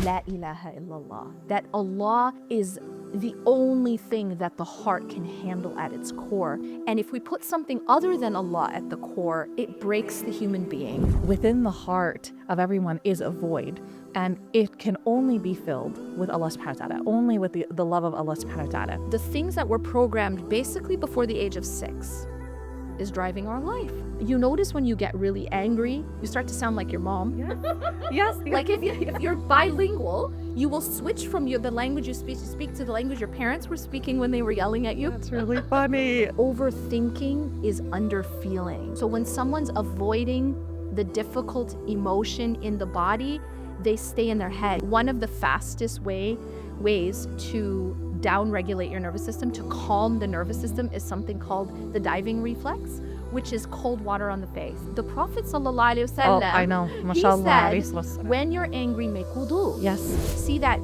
La ilaha illallah. That Allah is the only thing that the heart can handle at its core. And if we put something other than Allah at the core, it breaks the human being. Within the heart of everyone is a void, and it can only be filled with Allah subhanahu wa ta'ala, only with the love of Allah subhanahu wa ta'ala. The things that were programmed basically before the age of 6 is driving our life. You notice when you get really angry, you start to sound like your mom. Yes. Like if you're bilingual, you will switch from the language you speak to the language your parents were speaking when they were yelling at you. That's really funny. Overthinking is underfeeling. So when someone's avoiding the difficult emotion in the body, they stay in their head. One of the fastest ways to down-regulate your nervous system, to calm the nervous system, is something called the diving reflex, which is cold water on the face. The Prophet ﷺ, I know. he MashaAllah. said, when you're angry, make wudu. Yes. See that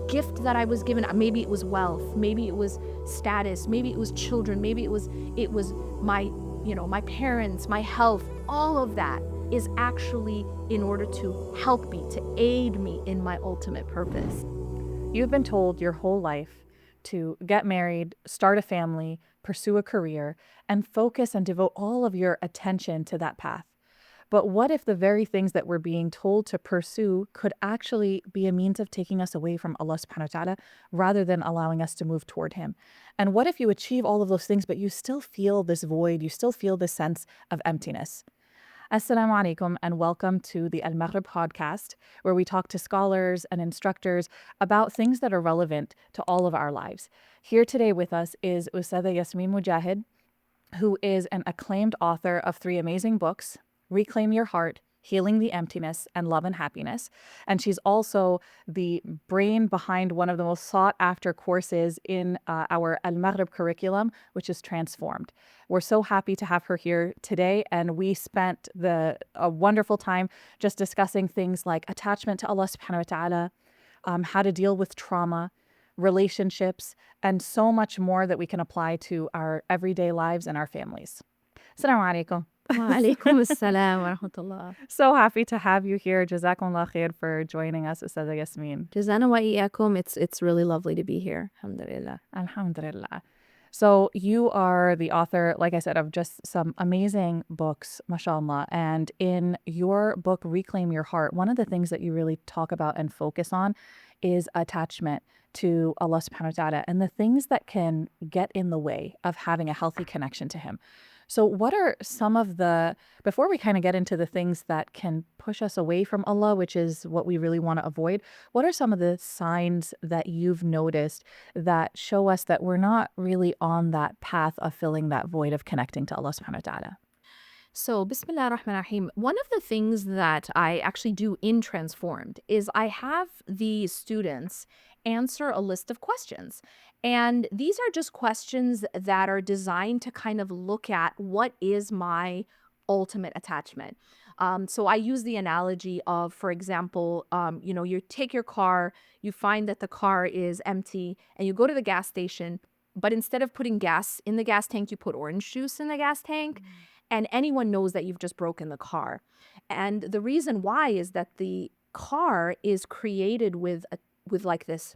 gift that I was given. Maybe it was wealth, maybe it was status, maybe it was children, maybe it was my parents, my health. All of that is actually in order to help me, to aid me in my ultimate purpose. You've been told your whole life to get married, start a family, pursue a career, and focus and devote all of your attention to that path. But what if the very things that we're being told to pursue could actually be a means of taking us away from Allah subhanahu wa ta'ala rather than allowing us to move toward Him? And what if you achieve all of those things, but you still feel this void, you still feel this sense of emptiness? Assalamu alaikum, and welcome to the AlMaghrib Podcast, where we talk to scholars and instructors about things that are relevant to all of our lives. Here today with us is Ustadha Yasmin Mogahed, who is an acclaimed author of 3 amazing books, Reclaim Your Heart, Healing the Emptiness, and Love and Happiness. And she's also the brain behind one of the most sought after courses in our AlMaghrib curriculum, which is Transformed. We're so happy to have her here today, and we spent a wonderful time just discussing things like attachment to Allah subhanahu wa ta'ala, how to deal with trauma, relationships, and so much more that we can apply to our everyday lives and our families. Assalamu alaikum. Wa alaikum assalam wa rahmatullah. So happy to have you here. Jazakumullah khair for joining us, Ustadha Yasmin. Jazana wa iyyakum. It's really lovely to be here. Alhamdulillah. Alhamdulillah. So you are the author, like I said, of just some amazing books, mashallah. And in your book, Reclaim Your Heart, one of the things that you really talk about and focus on is attachment to Allah subhanahu wa ta'ala and the things that can get in the way of having a healthy connection to Him. So what are some of before we kind of get into the things that can push us away from Allah, which is what we really want to avoid, what are some of the signs that you've noticed that show us that we're not really on that path of filling that void of connecting to Allah subhanahu wa ta'ala? So, Bismillah ar-Rahman ar-Rahim. One of the things that I actually do in Transformed is I have the students answer a list of questions. And these are just questions that are designed to kind of look at what is my ultimate attachment. So I use the analogy of, for example, you take your car, you find that the car is empty, and you go to the gas station, but instead of putting gas in the gas tank, you put orange juice in the gas tank. And anyone knows that you've just broken the car. And the reason why is that the car is created with like this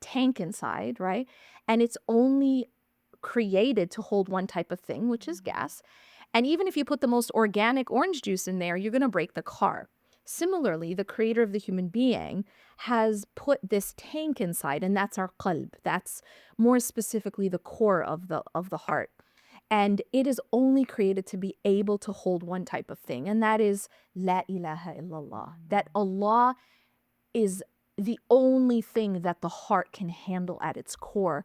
tank inside, right? And it's only created to hold one type of thing, which is gas. And even if you put the most organic orange juice in there, you're going to break the car. Similarly, the creator of the human being has put this tank inside, and that's our qalb. That's more specifically the core of the heart. And it is only created to be able to hold one type of thing, and that is La ilaha illallah. That Allah is the only thing that the heart can handle at its core.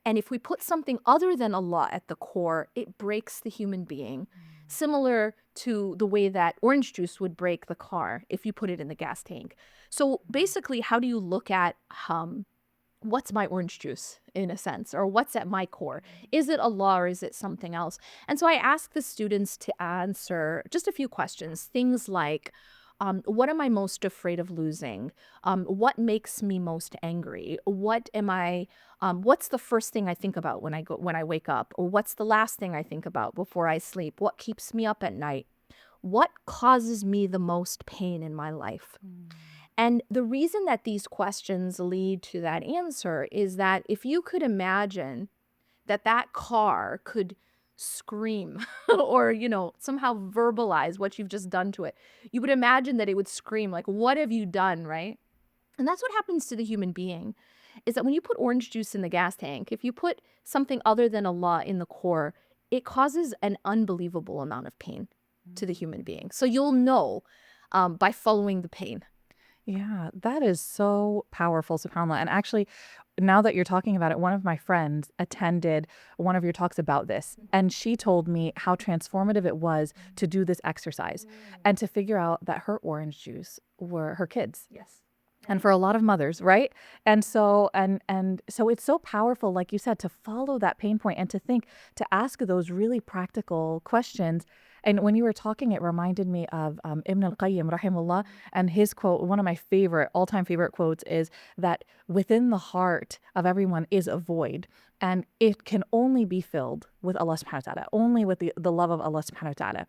And if we put something other than Allah at the core, it breaks the human being. Similar to the way that orange juice would break the car if you put it in the gas tank. So basically, how do you look at what's my orange juice, in a sense, or what's at my core? Is it Allah or is it something else? And so I ask the students to answer just a few questions, things like, what am I most afraid of losing? What makes me most angry? What's the first thing I think about when I wake up? Or what's the last thing I think about before I sleep? What keeps me up at night? What causes me the most pain in my life? And the reason that these questions lead to that answer is that if you could imagine that that car could scream or, somehow verbalize what you've just done to it, you would imagine that it would scream, like, what have you done, right? And that's what happens to the human being, is that when you put orange juice in the gas tank, if you put something other than Allah in the core, it causes an unbelievable amount of pain to the human being. So you'll know by following the pain. Yeah, that is so powerful, subhanAllah. And actually, now that you're talking about it, one of my friends attended one of your talks about this, and she told me how transformative it was to do this exercise and to figure out that her orange juice were her kids. Yes. And for a lot of mothers, right? And so it's so powerful, like you said, to follow that pain point and to think, to ask those really practical questions. And when you were talking, it reminded me of Ibn al-Qayyim, rahimahullah, and his quote, one of my favorite, all-time favorite quotes is that within the heart of everyone is a void, and it can only be filled with Allah subhanahu wa ta'ala, only with the love of Allah subhanahu wa ta'ala.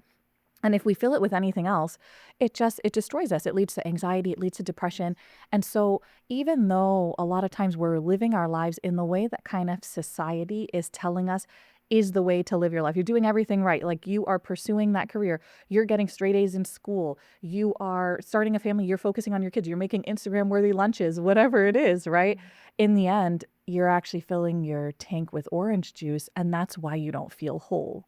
And if we fill it with anything else, it destroys us. It leads to anxiety, it leads to depression. And so even though a lot of times we're living our lives in the way that kind of society is telling us is the way to live your life, you're doing everything right. Like, you are pursuing that career, you're getting straight A's in school, you are starting a family, you're focusing on your kids, you're making Instagram worthy lunches, whatever it is, right? In the end, you're actually filling your tank with orange juice, and that's why you don't feel whole.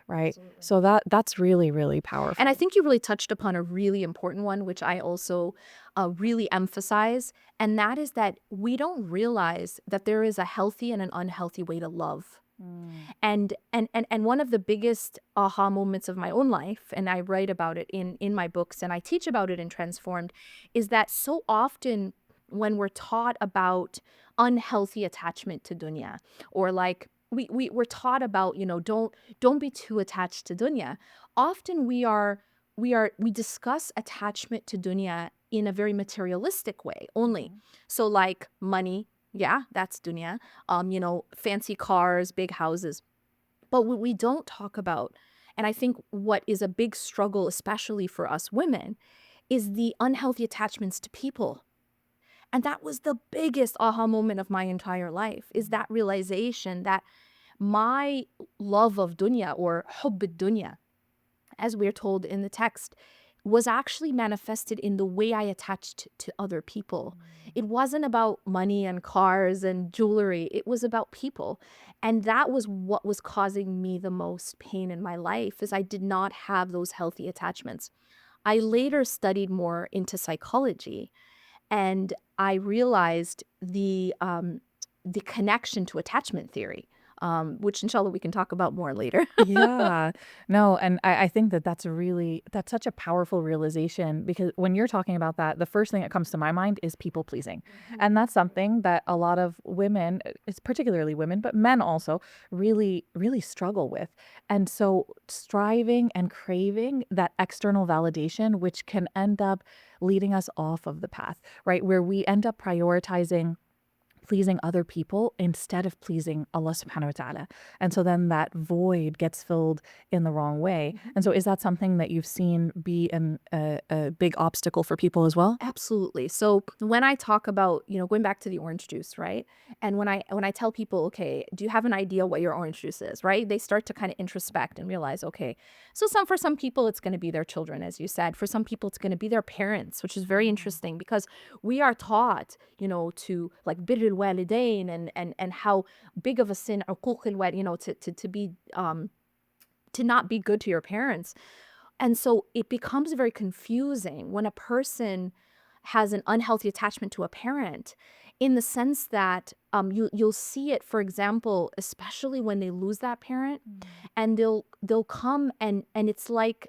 Right. Absolutely. So that's really, really powerful. And I think you really touched upon a really important one, which I also really emphasize. And that is that we don't realize that there is a healthy and an unhealthy way to love. And one of the biggest aha moments of my own life, and I write about it in my books and I teach about it in Transformed, is that so often when we're taught about unhealthy attachment to dunya, or like we're taught about, don't be too attached to dunya. Often we discuss attachment to dunya in a very materialistic way only. So like money, yeah, that's dunya. Fancy cars, big houses. But what we don't talk about, and I think what is a big struggle, especially for us women, is the unhealthy attachments to people. And that was the biggest aha moment of my entire life, is that realization that my love of dunya, or hubb dunya, as we're told in the text, was actually manifested in the way I attached to other people. It wasn't about money and cars and jewelry. It was about people. And that was what was causing me the most pain in my life, is I did not have those healthy attachments. I later studied more into psychology, and I realized the connection to attachment theory, which inshallah we can talk about more later. Yeah, no, and I think that's such a powerful realization, because when you're talking about that, the first thing that comes to my mind is people pleasing. And that's something that a lot of women, it's particularly women, but men also really, really struggle with. And so striving and craving that external validation, which can end up leading us off of the path, right? Where we end up prioritizing pleasing other people instead of pleasing Allah subhanahu wa ta'ala. And so then that void gets filled in the wrong way. And so is that something that you've seen be a big obstacle for people as well? Absolutely. So when I talk about, going back to the orange juice, right? And when I tell people, okay, do you have an idea what your orange juice is, right? They start to kind of introspect and realize, okay, so for some people, it's going to be their children, as you said. For some people, it's going to be their parents, which is very interesting, because we are taught, to like birrul walidain and how big of a sin, uquq al-walid, to be to not be good to your parents. And so it becomes very confusing when a person has an unhealthy attachment to a parent, in the sense that you'll see it, for example, especially when they lose that parent, and they'll come and it's like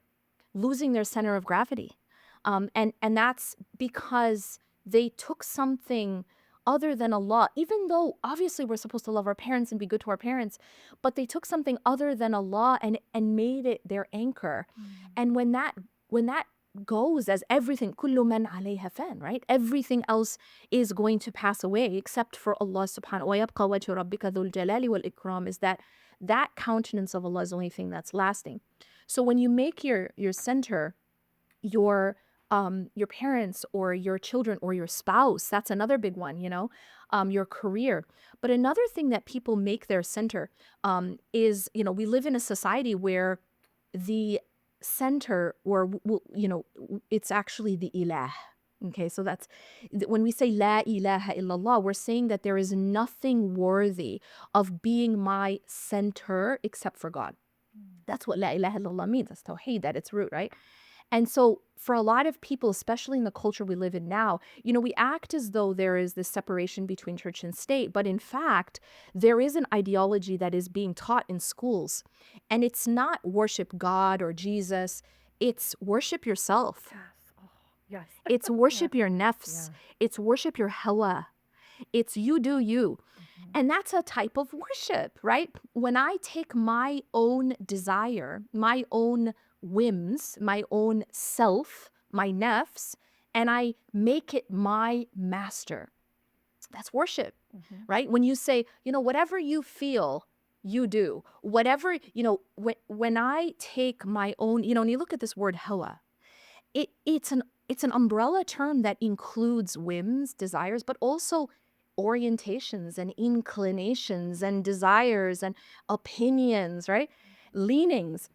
losing their center of gravity. And that's because they took something other than Allah, even though obviously we're supposed to love our parents and be good to our parents, but they took something other than Allah and made it their anchor. And when that goes, as everything, kullu man alayha fan, right? Everything else is going to pass away except for Allah subhanahu wa yabqa wajhu rabbika dhul jalali wal ikram, is that countenance of Allah is the only thing that's lasting. So when you make your center your your parents or your children or your spouse. That's another big one, your career. But another thing that people make their center is, we live in a society where the center, or, it's actually the ilah. Okay, so that's when we say la ilaha illallah, we're saying that there is nothing worthy of being my center except for God. That's what la ilaha illallah means. That's tawheed at its root, right? And so for a lot of people, especially in the culture we live in now, we act as though there is this separation between church and state. But in fact, there is an ideology that is being taught in schools. And it's not worship God or Jesus. It's worship yourself. Yes. Oh, yes. It's worship your nafs. Yeah. It's worship your hawa. It's you do you. And that's a type of worship, right? When I take my own desire, my own whims, my own self, my nafs, and I make it my master. That's worship, right? When you say, whatever you feel, you do. Whatever, when I take my own, when you look at this word hawa, it's an umbrella term that includes whims, desires, but also orientations and inclinations and desires and opinions, right? Leanings.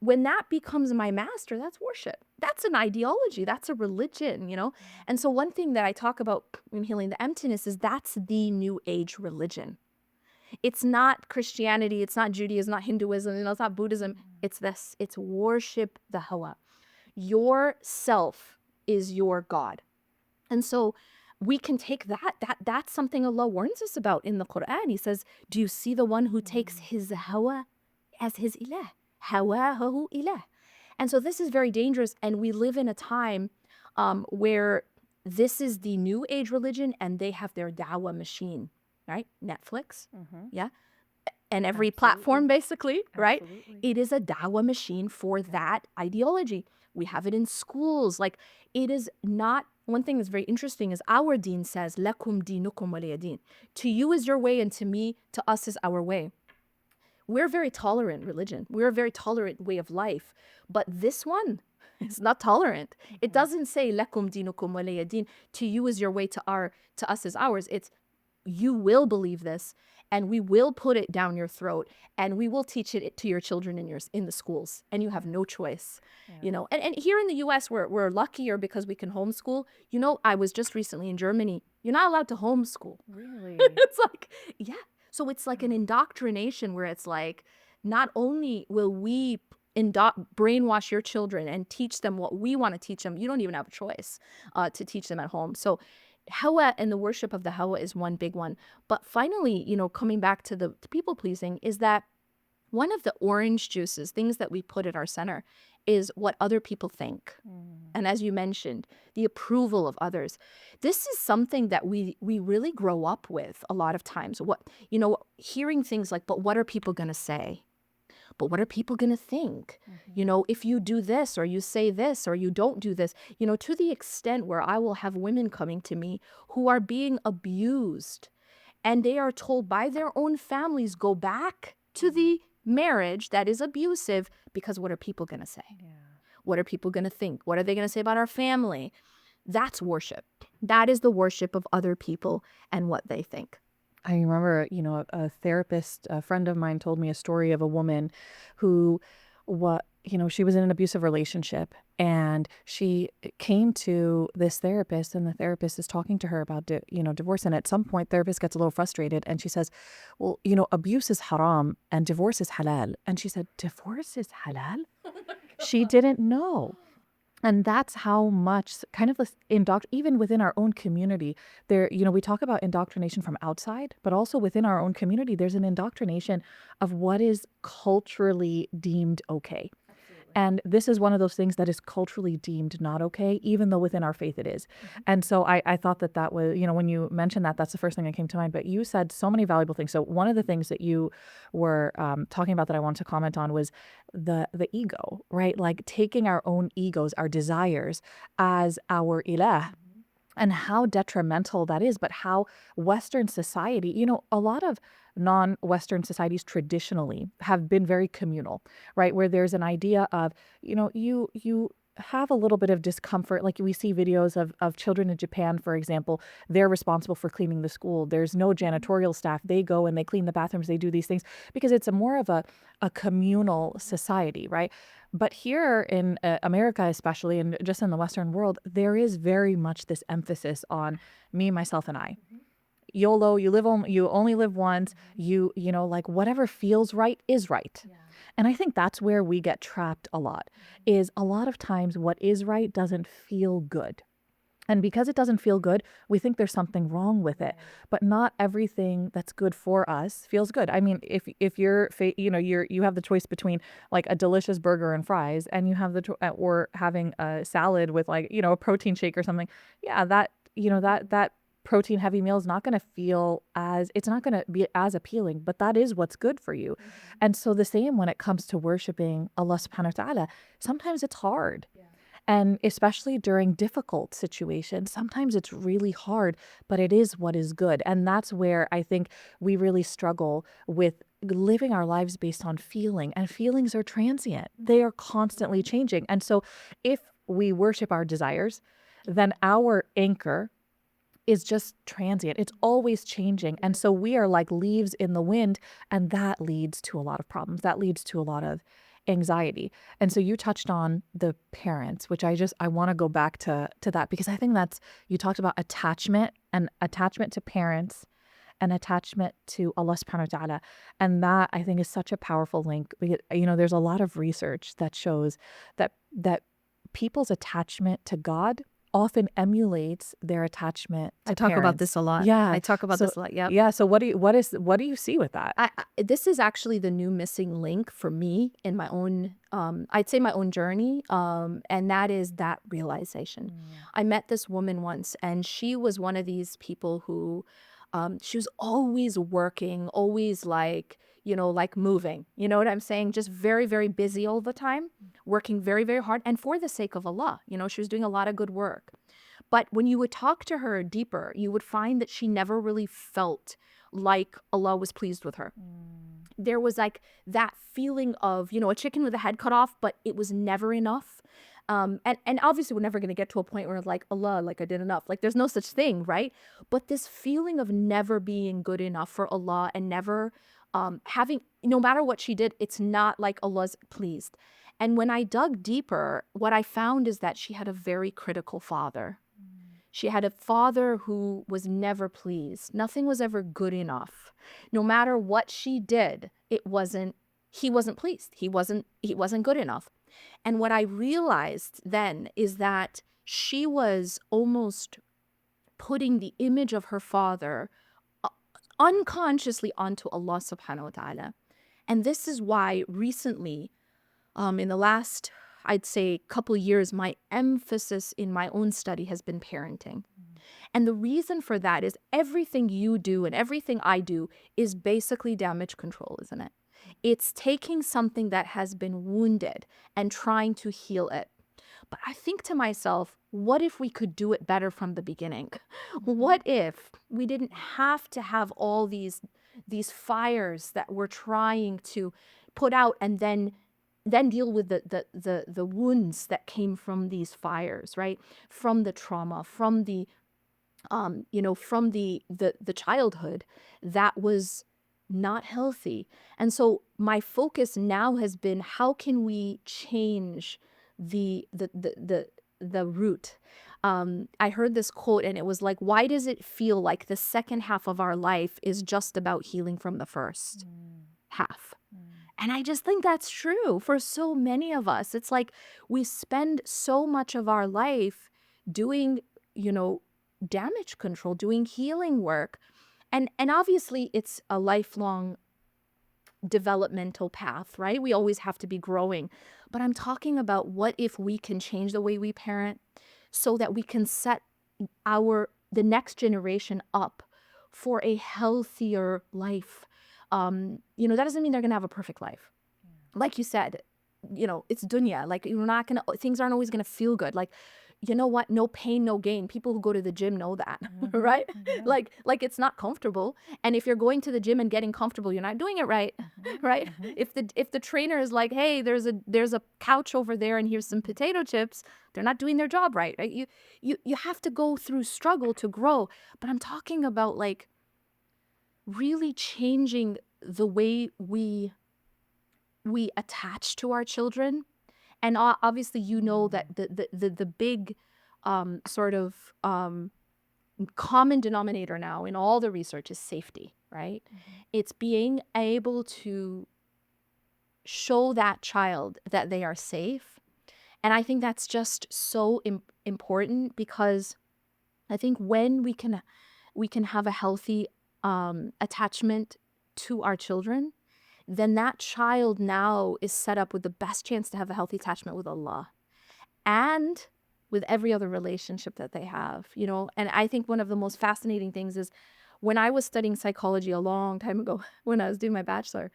When that becomes my master, that's worship. That's an ideology. That's a religion, And so one thing that I talk about in Healing the Emptiness is that's the new age religion. It's not Christianity. It's not Judaism, not Hinduism, it's not Buddhism. It's this. It's worship the hawa. Your self is your God. And so we can take that's something Allah warns us about in the Quran. He says, do you see the one who takes his hawa as his ilah? Hawahu ilah. And so this is very dangerous. And we live in a time where this is the new age religion and they have their dawah machine, right? Netflix, yeah? And every platform, basically, right? It is a dawah machine for that ideology. We have it in schools. Like, it is not, one thing that's very interesting is our deen says, lakum dinukum waliya din. To you is your way, and to us is our way. We're a very tolerant religion. We're a very tolerant way of life. But this one is not tolerant. It doesn't say, lakum dinukum waliya din. To you is your way, to us is ours. It's, you will believe this, and we will put it down your throat, and we will teach it to your children in the schools, and you have no choice. And here in the US, we're luckier because we can homeschool. I was just recently in Germany. You're not allowed to homeschool. Really? It's like, yeah. So it's like an indoctrination where it's like, not only will we brainwash your children and teach them what we want to teach them, you don't even have a choice to teach them at home. So hawa and the worship of the hawa is one big one. But finally, coming back to the people pleasing, is that one of the orange juices, things that we put at our center, is what other people think. And as you mentioned, the approval of others. This is something that we really grow up with a lot of times. Hearing things like, but what are people going to say? But what are people going to think? If you do this, or you say this, or you don't do this, to the extent where I will have women coming to me who are being abused, and they are told by their own families, go back to the marriage that is abusive, because what are people going to say? Yeah. What are people going to think? What are they going to say about our family? That's worship. That is the worship of other people and what they think. I remember, a therapist, a friend of mine, told me a story of a woman who, she was in an abusive relationship, and she came to this therapist, and the therapist is talking to her about, divorce. And at some point, therapist gets a little frustrated, and she says, well, abuse is haram and divorce is halal. And she said, divorce is halal? She didn't know. And that's how much kind of this even within our own community, there, we talk about indoctrination from outside, but also within our own community, there's an indoctrination of what is culturally deemed okay. And this is one of those things that is culturally deemed not okay, even though within our faith it is. And so I thought that was, when you mentioned that, that's the first thing that came to mind. But you said so many valuable things. So one of the things that you were talking about that I wanted to comment on was the ego, right? Like taking our own egos, our desires as our ilah. And how detrimental that is, but how Western society, a lot of non-Western societies traditionally have been very communal, right? Where there's an idea of, you have a little bit of discomfort. Like we see videos of children in Japan, for example, they're responsible for cleaning the school. There's no janitorial staff. They go and they clean the bathrooms. They do these things because it's a more of a communal society, right? But here in America, especially, and just in the Western world, there is very much this emphasis on me, myself, and I. YOLO, you only live once. Like whatever feels right is right. And I think that's where we get trapped a lot, is a lot of times what is right doesn't feel good. And because it doesn't feel good, we think there's something wrong with it. But not everything that's good for us feels good. I mean, if you have the choice between like a delicious burger and fries, and you have or having a salad with like, a protein shake or something. Yeah, that protein heavy meal is not going to it's not going to be as appealing, but that is what's good for you. And so the same when it comes to worshiping Allah subhanahu wa ta'ala, sometimes it's hard. And especially during difficult situations, sometimes it's really hard, but it is what is good. And that's where I think we really struggle with living our lives based on feeling. And feelings are transient, they are constantly changing. And so if we worship our desires, then our anchor is just transient. It's always changing. And so we are like leaves in the wind, and that leads to a lot of problems. That leads to a lot of anxiety. And so you touched on the parents, which I want to go back to that, because I think you talked about attachment to parents and attachment to Allah subhanahu wa ta'ala. And that I think is such a powerful link. There's a lot of research that shows that people's attachment to God often emulates their attachment to I talk about parents. this a lot. Yeah. I talk about So this a lot. Yep. yeah. So what do you see with that? This is actually the new missing link for me in my own, I'd say my own journey, and that is that realization. I met this woman once, and she was one of these people who, she was always working, always like moving. You know what I'm saying? Just very, very busy all the time, working very, very hard, and for the sake of Allah. She was doing a lot of good work. But when you would talk to her deeper, you would find that she never really felt like Allah was pleased with her. There was like that feeling of, a chicken with a head cut off, but it was never enough. And obviously we're never going to get to a point where like, Allah, like I did enough. Like there's no such thing, right? But this feeling of never being good enough for Allah, and never having, no matter what she did, it's not like Allah's pleased. And when I dug deeper, what I found is that she had a very critical father. She had a father who was never pleased. Nothing was ever good enough. No matter what she did, he wasn't pleased. He wasn't good enough. And what I realized then is that she was almost putting the image of her father unconsciously onto Allah subhanahu wa ta'ala. And this is why recently, in the last, I'd say, couple years, my emphasis in my own study has been parenting. And the reason for that is everything you do and everything I do is basically damage control, isn't it? It's taking something that has been wounded and trying to heal it. But I think to myself, what if we could do it better from the beginning? What if we didn't have to have all these fires that we're trying to put out, and then deal with the wounds that came from these fires, right? From the trauma, from the from the childhood that was not healthy. And so my focus now has been, how can we change the root? I heard this quote, and it was like, why does it feel like the second half of our life is just about healing from the first half? And I just think that's true for so many of us. It's like we spend so much of our life doing, damage control, doing healing work. And obviously it's a lifelong developmental path, right? We always have to be growing. But I'm talking about, what if we can change the way we parent so that we can set the next generation up for a healthier life. That doesn't mean they're going to have a perfect life. Like you said, it's dunya. Like things aren't always going to feel good. Like you know what? No pain, no gain. People who go to the gym know that, right? Like it's not comfortable. And if you're going to the gym and getting comfortable, you're not doing it right, right? If the trainer is like, hey, there's a couch over there and here's some potato chips, they're not doing their job right, right? You have to go through struggle to grow. But I'm talking about like really changing the way we attach to our children. And obviously, you know that the big sort of common denominator now in all the research is safety, right? It's being able to show that child that they are safe. And I think that's just so important, because I think when we can have a healthy attachment to our children, then that child now is set up with the best chance to have a healthy attachment with Allah and with every other relationship that they have, you know. And I think one of the most fascinating things is when I was studying psychology a long time ago, when I was doing my bachelor,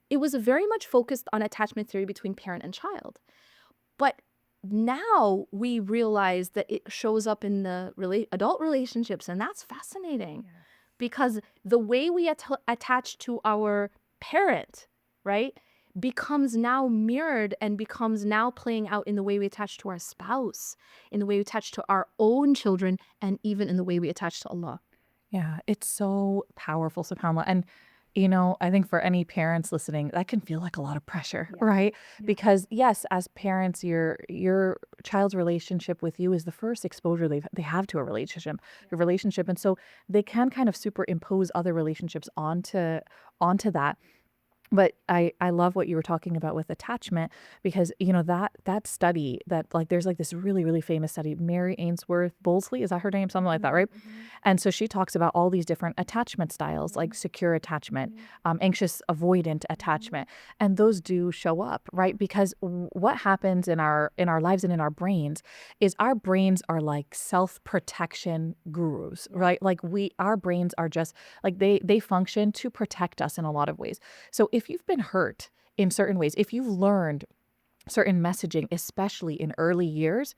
it was very much focused on attachment theory between parent and child. But now we realize that it shows up in the adult relationships, and that's fascinating because the way we attach to our parent, right, becomes now mirrored and becomes now playing out in the way we attach to our spouse, in the way we attach to our own children, and even in the way we attach to Allah. Yeah, it's so powerful, subhanAllah. And, you know, I think for any parents listening, that can feel like a lot of pressure, right? Because yes, as parents, your child's relationship with you is the first exposure they have to a relationship, your relationship. And so they can kind of superimpose other relationships onto that. But I love what you were talking about with attachment, because, you know, that study that like there's like this really, really famous study, Mary Ainsworth Bowlsley, is that her name? Something like that, right? And so she talks about all these different attachment styles, like secure attachment, anxious avoidant attachment. And those do show up, right? Because what happens in our lives and in our brains is our brains are like self-protection gurus, right? Like our brains are just like they function to protect us in a lot of ways. So if you've been hurt in certain ways, if you've learned certain messaging, especially in early years,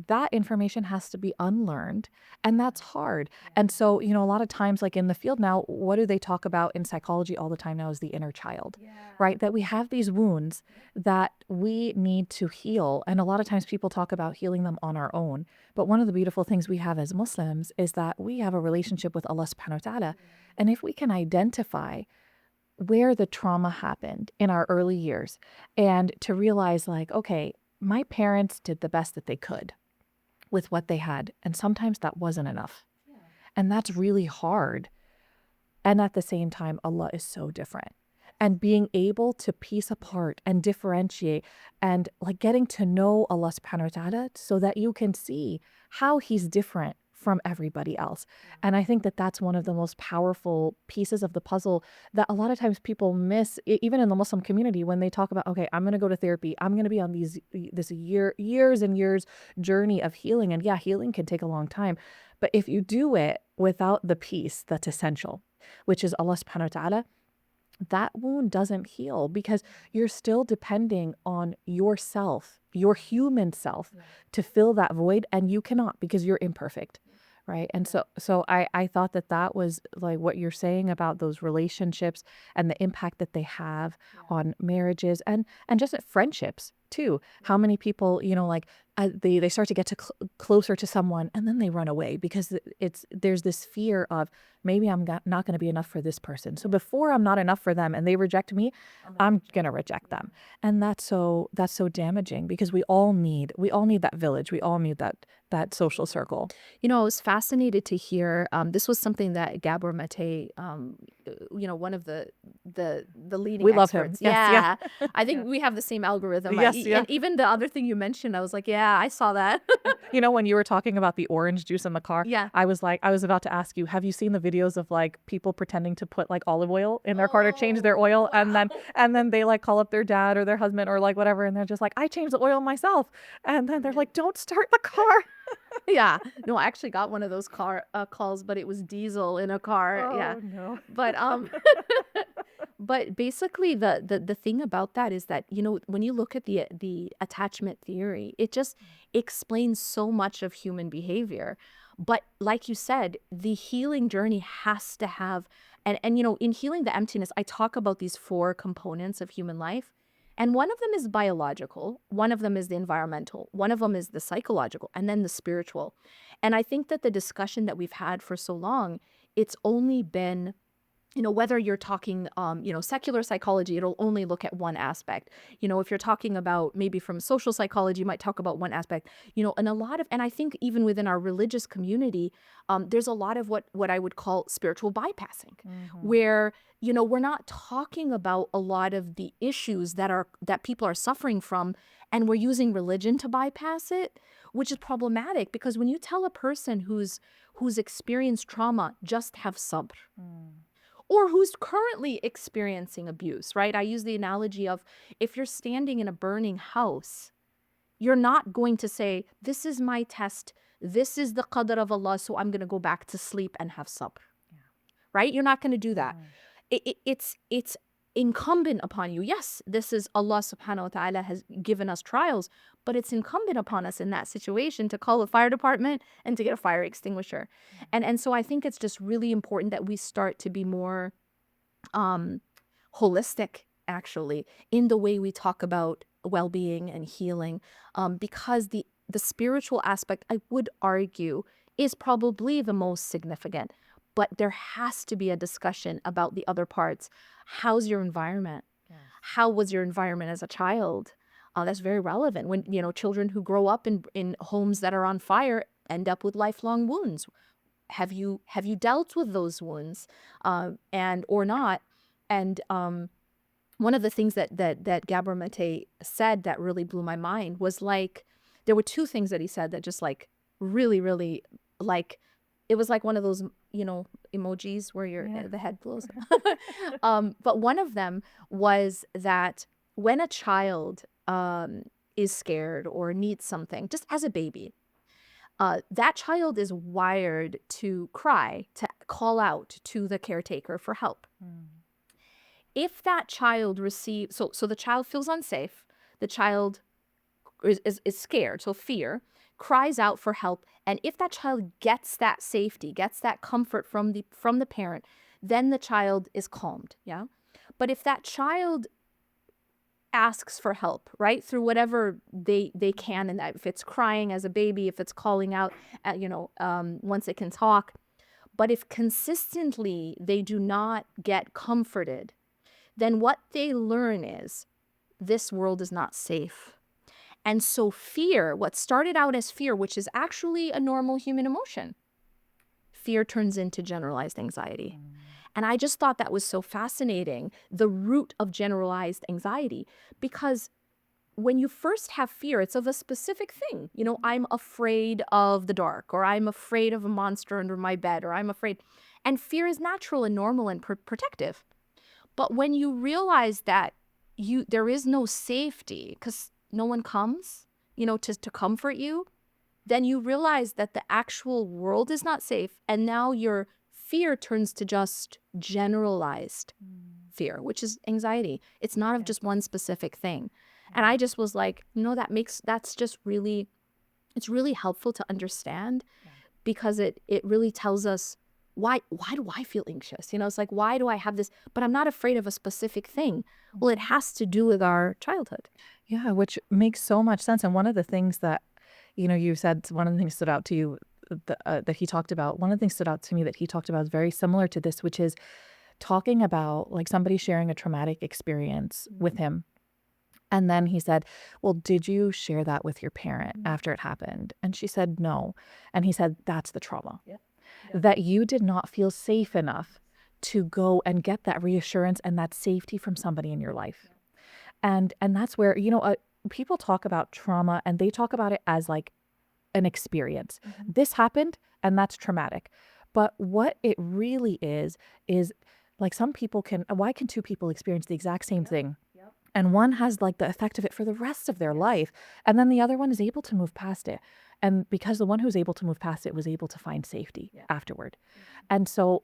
that information has to be unlearned. And that's hard. And so, you know, a lot of times, like in the field now, what do they talk about in psychology all the time now is the inner child, right? That we have these wounds that we need to heal. And a lot of times people talk about healing them on our own. But one of the beautiful things we have as Muslims is that we have a relationship with Allah subhanahu wa ta'ala. And if we can identify where the trauma happened in our early years and to realize like, okay, my parents did the best that they could with what they had. And sometimes that wasn't enough. And that's really hard. And at the same time, Allah is so different. And being able to piece apart and differentiate and like getting to know Allah subhanahu wa ta'ala so that you can see how he's different from everybody else. And I think that that's one of the most powerful pieces of the puzzle that a lot of times people miss, even in the Muslim community, when they talk about, okay, I'm going to go to therapy. I'm going to be on this years and years journey of healing. And yeah, healing can take a long time. But if you do it without the piece that's essential, which is Allah subhanahu wa ta'ala, that wound doesn't heal because you're still depending on yourself, your human self, to fill that void, and you cannot because you're imperfect. Right. And so I thought that was like what you're saying about those relationships and the impact that they have on marriages and just friendships too. How many people, you know, like they start to get to closer to someone and then they run away because there's this fear of maybe I'm not going to be enough for this person. So before I'm not enough for them and they reject me, I'm going to reject them. And that's so damaging because we all need that village. We all need that social circle. You know, I was fascinated to hear, this was something that Gabor Mate, you know, one of the leading We love experts. him. Yes, yeah. I think we have the same algorithm. Yes, And even the other thing you mentioned, I was like, yeah, I saw that. You know, when you were talking about the orange juice in the car, Yeah. I was about to ask you, have you seen the videos of like people pretending to put like olive oil in their car to change their oil, and then they like call up their dad or their husband or like whatever, and they're just like, I changed the oil myself, and then they're like, don't start the car. Yeah. No, I actually got one of those calls, but it was diesel in a car. Oh, yeah. no. But But basically, the thing about that is that, when you look at the attachment theory, it just explains so much of human behavior. But like you said, the healing journey has to have, and in healing the emptiness, I talk about these four components of human life. And one of them is biological, one of them is the environmental, one of them is the psychological, and then the spiritual. And I think that the discussion that we've had for so long, it's only been, whether you're talking, secular psychology, it'll only look at one aspect. If you're talking about maybe from social psychology, you might talk about one aspect, and I think even within our religious community, there's a lot of what I would call spiritual bypassing, where, we're not talking about a lot of the issues that people are suffering from, and we're using religion to bypass it, which is problematic because when you tell a person who's experienced trauma, just have sabr, or who's currently experiencing abuse, right? I use the analogy of if you're standing in a burning house, you're not going to say, this is my test, this is the qadr of Allah, so I'm going to go back to sleep and have sabr, right? You're not going to do that. It's incumbent upon you. Yes, this is Allah subhanahu wa ta'ala has given us trials, but it's incumbent upon us in that situation to call a fire department and to get a fire extinguisher. And so I think it's just really important that we start to be more holistic, actually, in the way we talk about well-being and healing, because the spiritual aspect, I would argue, is probably the most significant. But there has to be a discussion about the other parts. How's your environment? Yes. How was your environment as a child? That's very relevant. When, children who grow up in homes that are on fire end up with lifelong wounds. Have you dealt with those wounds, and or not? And one of the things that Gabor Mate said that really blew my mind was, like, there were two things that he said that just like really, really, like, it was like one of those, emojis where the head blows. But one of them was that when a child is scared or needs something, just as a baby, that child is wired to cry, to call out to the caretaker for help. If that child receives, so the child feels unsafe, the child is scared, so fear, cries out for help, and if that child gets that safety, gets that comfort from the parent, then the child is calmed, yeah? But if that child asks for help, right, through whatever they can, and that if it's crying as a baby, if it's calling out, once it can talk, but if consistently they do not get comforted, then what they learn is this world is not safe. And so fear, what started out as fear, which is actually a normal human emotion, fear turns into generalized anxiety. And I just thought that was so fascinating, the root of generalized anxiety, because when you first have fear, it's of a specific thing. I'm afraid of the dark, or I'm afraid of a monster under my bed, or I'm afraid. And fear is natural and normal and protective. But when you realize that there is no safety because no one comes, to comfort you, then you realize that the actual world is not safe. And now your fear turns to just generalized fear, which is anxiety. It's not of just one specific thing. And I just was like, that's just really, it's really helpful to understand, because it really tells us, why do I feel anxious? It's like, why do I have this? But I'm not afraid of a specific thing. Well, it has to do with our childhood. Yeah, which makes so much sense. And one of the things that, you said, one of the things stood out to you that he talked about, one of the things stood out to me that he talked about is very similar to this, which is talking about like somebody sharing a traumatic experience with him. And then he said, well, did you share that with your parent after it happened? And she said, no. And he said, that's the trauma. That you did not feel safe enough to go and get that reassurance and that safety from somebody in your life. And that's where, people talk about trauma and they talk about it as like an experience. This happened and that's traumatic. But what it really is like some people why can two people experience the exact same thing And one has like the effect of it for the rest of their life. And then the other one is able to move past it. And because the one who's able to move past it was able to find safety afterward. And so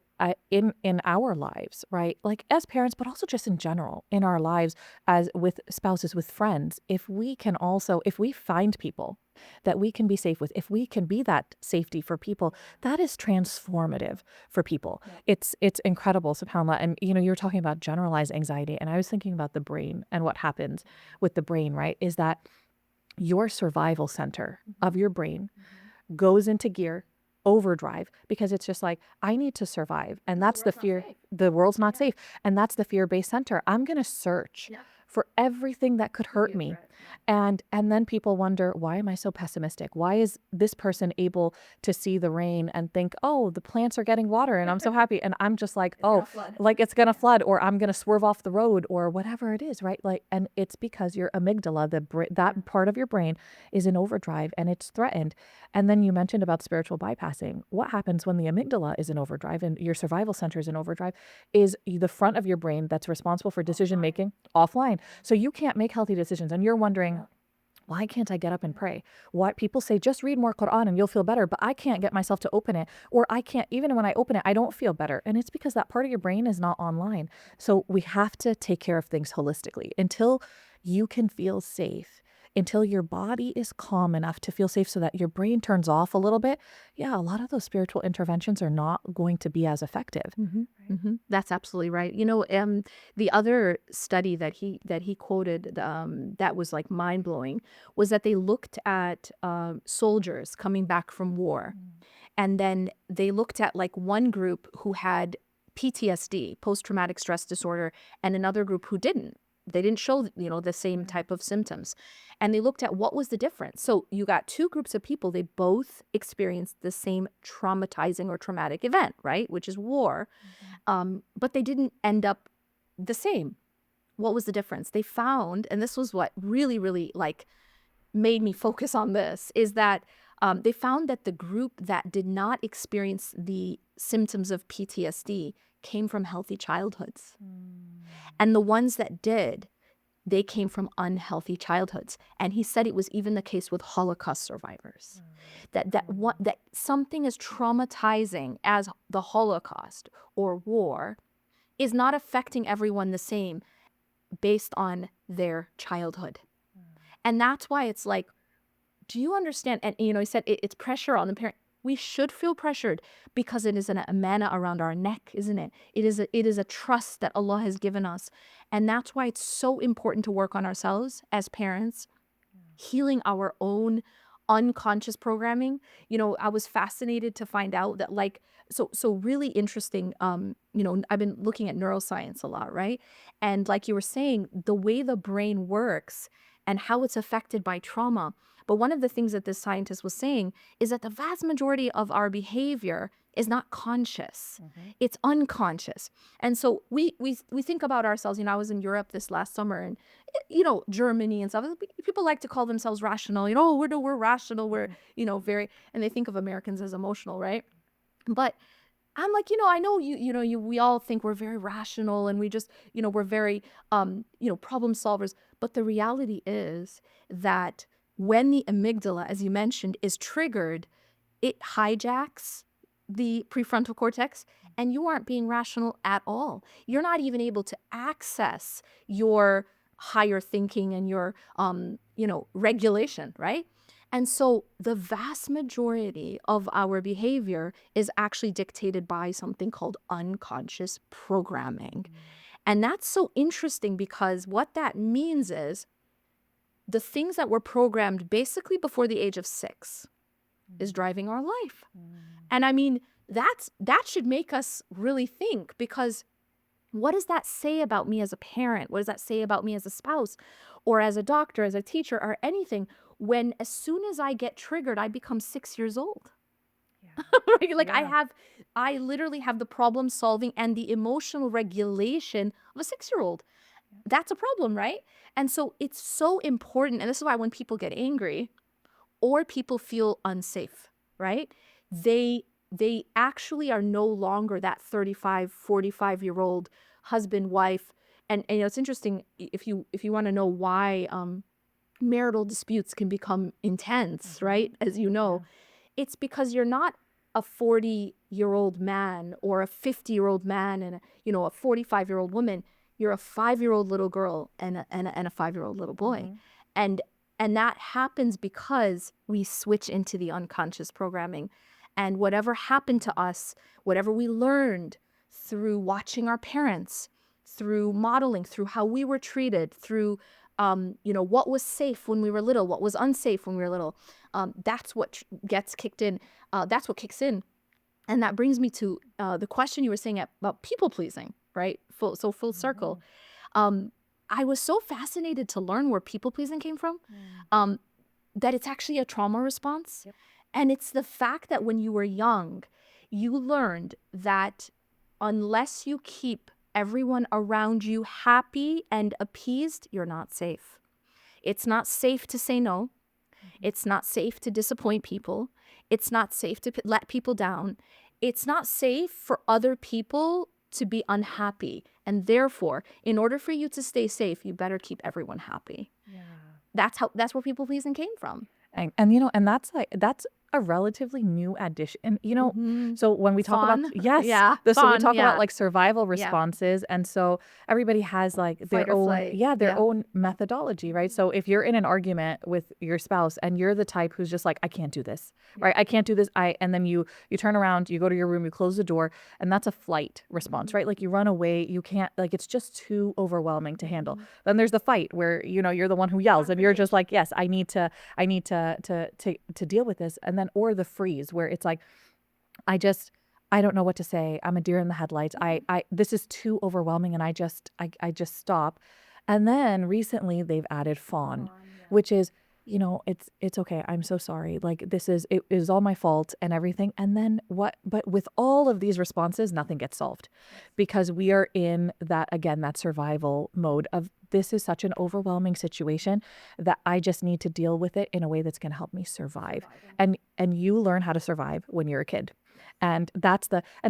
in our lives, right, like as parents, but also just in general in our lives, as with spouses, with friends, if we find people that we can be safe with, if we can be that safety for people, that is transformative for people. It's incredible, subhanAllah. And you were talking about generalized anxiety, and I was thinking about the brain and what happens with the brain, right, is that your survival center of your brain goes into gear, overdrive, because it's just like, I need to survive. And that's the fear. The world's not safe. And that's the fear-based center. I'm going to search for everything that could hurt me. And then people wonder, why am I so pessimistic? Why is this person able to see the rain and think, oh, the plants are getting water and I'm so happy? And I'm just like, oh, like it's going to flood, or I'm going to swerve off the road, or whatever it is, right? Like, and it's because your amygdala, that part of your brain is in overdrive and it's threatened. And then you mentioned about spiritual bypassing. What happens when the amygdala is in overdrive and your survival center is in overdrive is the front of your brain that's responsible for decision making offline. So you can't make healthy decisions, and you're wondering, why can't I get up and pray? Why people say just read more Quran and you'll feel better, but I can't get myself to open it, or I can't, even when I open it, I don't feel better. And it's because that part of your brain is not online. So we have to take care of things holistically until you can feel safe, until your body is calm enough to feel safe so that your brain turns off a little bit. Yeah, a lot of those spiritual interventions are not going to be as effective. That's absolutely right. The other study that he quoted that was like mind blowing was that they looked at soldiers coming back from war, and then they looked at like one group who had PTSD, post traumatic stress disorder, and another group who didn't. They didn't show, the same type of symptoms. And they looked at what was the difference. So you got two groups of people. They both experienced the same traumatizing or traumatic event, right? Which is war. But they didn't end up the same. What was the difference? They found, and this was what really, really like made me focus on this, is that they found that the group that did not experience the symptoms of PTSD came from healthy childhoods. And the ones that did, they came from unhealthy childhoods. And he said it was even the case with Holocaust survivors. That something as traumatizing as the Holocaust or war is not affecting everyone the same based on their childhood. And that's why it's like, do you understand? And he said it's pressure on the parent. We should feel pressured because it is an amana around our neck, isn't it? It is a trust that Allah has given us. And that's why it's so important to work on ourselves as parents, healing our own unconscious programming. I was fascinated to find out that so really interesting. I've been looking at neuroscience a lot, right? And like you were saying, the way the brain works and how it's affected by trauma. But one of the things that this scientist was saying is that the vast majority of our behavior is not conscious. It's unconscious. And so we think about ourselves. I was in Europe this last summer, and Germany and stuff. People like to call themselves rational. We're rational. We're very, and they think of Americans as emotional, right? But I'm like, I know we all think we're very rational, and we just, we're very, problem solvers. But the reality is that when the amygdala, as you mentioned, is triggered, it hijacks the prefrontal cortex, and you aren't being rational at all. You're not even able to access your higher thinking and your, regulation, right? And so the vast majority of our behavior is actually dictated by something called unconscious programming. And that's so interesting, because what that means is the things that were programmed basically before the age of 6 is driving our life. And I mean, that should make us really think, because what does that say about me as a parent? What does that say about me as a spouse or as a doctor, as a teacher, or anything, when as soon as I get triggered, I become 6 years old? Right? Like I literally have the problem solving and the emotional regulation of a 6-year-old. That's a problem, right? And so it's so important. And this is why when people get angry or people feel unsafe, right? They actually are no longer that 35, 45-year-old husband, wife, And it's interesting if you want to know why marital disputes can become intense, right? As you know, it's because you're not a 40-year-old man or a 50-year-old man and a 45-year-old woman. You're a 5-year-old little girl and a 5-year-old little boy. And that happens because we switch into the unconscious programming. And whatever happened to us, whatever we learned through watching our parents, through modeling, through how we were treated, through what was safe when we were little, what was unsafe when we were little, that's what gets kicked in. That's what kicks in. And that brings me to the question you were saying about people pleasing, right? Full circle. I was so fascinated to learn where people pleasing came from, that it's actually a trauma response. And it's the fact that when you were young, you learned that unless you keep everyone around you happy and appeased, you're not safe. It's not safe to say no. It's not safe to disappoint people. It's not safe to let people down. It's not safe for other people to be unhappy. And therefore, in order for you to stay safe, you better keep everyone happy. That's where people pleasing came from. And that's a relatively new addition, so when we talk Fun. about, yes, Yeah, so we fun, talk yeah. about like survival responses, and so everybody has like their Fight or own, flight. their own methodology, right? So if you're in an argument with your spouse and you're the type who's just like, I can't do this, right? I can't do this. And then you turn around, you go to your room, you close the door, and that's a flight response, right? Like you run away, you can't, like it's just too overwhelming to handle. Then there's the fight where you're the one who yells and you're just like, yes, I need to deal with this. And then, or the freeze where it's like, I don't know what to say. I'm a deer in the headlights. This is too overwhelming, and I just stop. And then recently they've added fawn, which is, it's okay. I'm so sorry. Like it is all my fault and everything. And then what? But with all of these responses, nothing gets solved, because we are in that survival mode of, this is such an overwhelming situation that I just need to deal with it in a way that's going to help me survive. And you learn how to survive when you're a kid. And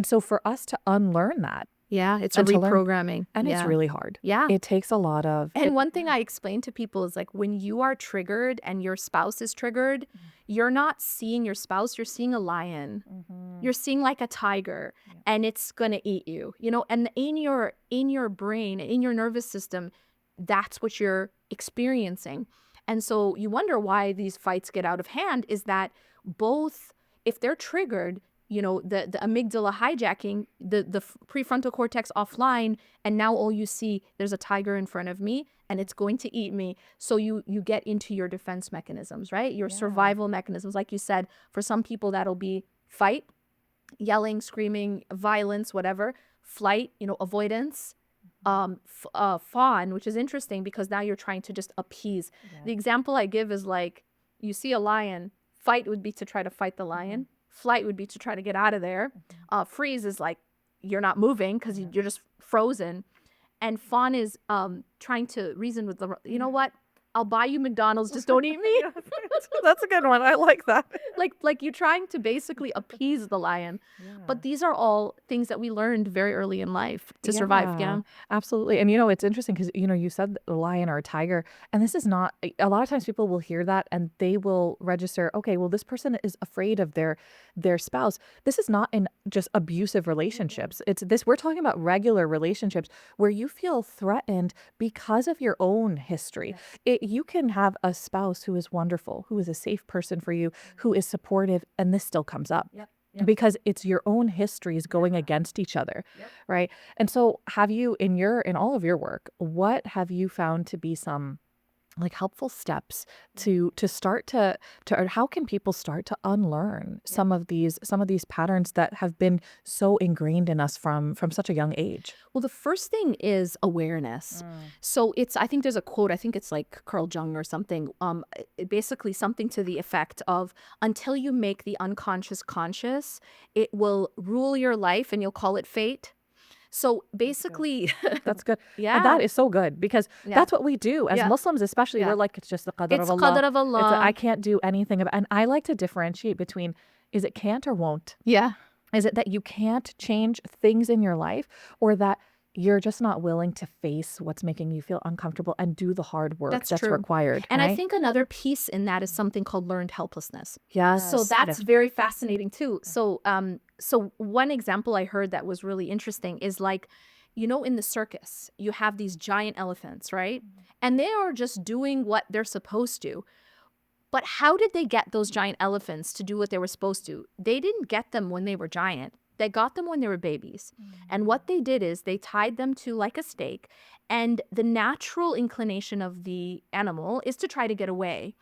so for us to unlearn that. Yeah, it's a reprogramming. And it's really hard. Yeah. It takes a lot of. And one thing I explain to people is like, when you are triggered and your spouse is triggered, you're not seeing your spouse, you're seeing a lion. You're seeing like a tiger, and it's going to eat you, and in your brain, in your nervous system, that's what you're experiencing. And so you wonder why these fights get out of hand, is that both, if they're triggered, the amygdala hijacking, the prefrontal cortex offline, and now all you see, there's a tiger in front of me and it's going to eat me. So you get into your defense mechanisms, right? Your survival mechanisms. Like you said, for some people that'll be fight, yelling, screaming, violence, whatever, flight, avoidance, fawn, which is interesting because now you're trying to just appease. The example I give is like, you see a lion, fight would be to try to fight the lion. Flight would be to try to get out of there. Freeze is like, you're not moving because you're just frozen. And fawn is trying to reason with you know what? I'll buy you McDonald's, just don't eat me. That's a good one. I like that. Like you're trying to basically appease the lion. But these are all things that we learned very early in life to survive. Yeah, absolutely. And it's interesting because you said a lion or a tiger, and this is not, a lot of times people will hear that and they will register, okay, well, this person is afraid of their spouse. This is not in just abusive relationships. We're talking about regular relationships where you feel threatened because of your own history. You can have a spouse who is wonderful, who is a safe person for you, who is supportive, and this still comes up. Because it's your own histories going against each other, right? And so have you, in all of your work, what have you found to be some like helpful steps to start to or how can people start to unlearn some of these patterns that have been so ingrained in us from such a young age? Well, the first thing is awareness. So I think there's a quote, I think it's like Carl Jung or something, basically something to the effect of, until you make the unconscious conscious, it will rule your life and you'll call it fate. So basically, that's good. Yeah. And that is so good because that's what we do as Muslims, especially. We're like, it's just the qadr of Allah. Qadr of Allah. I can't do anything about. And I like to differentiate between, is it can't or won't? Yeah. Is it that you can't change things in your life, or that you're just not willing to face what's making you feel uncomfortable and do the hard work That's that's true. required, And I right? think another piece in that is something called learned helplessness. So Yes. that's very fascinating too. So one example I heard that was really interesting is like, in the circus, you have these giant elephants, right? And they are just doing what they're supposed to. But how did they get those giant elephants to do what they were supposed to? They didn't get them when they were giant. They got them when they were babies. And what they did is they tied them to like a stake. And the natural inclination of the animal is to try to get away.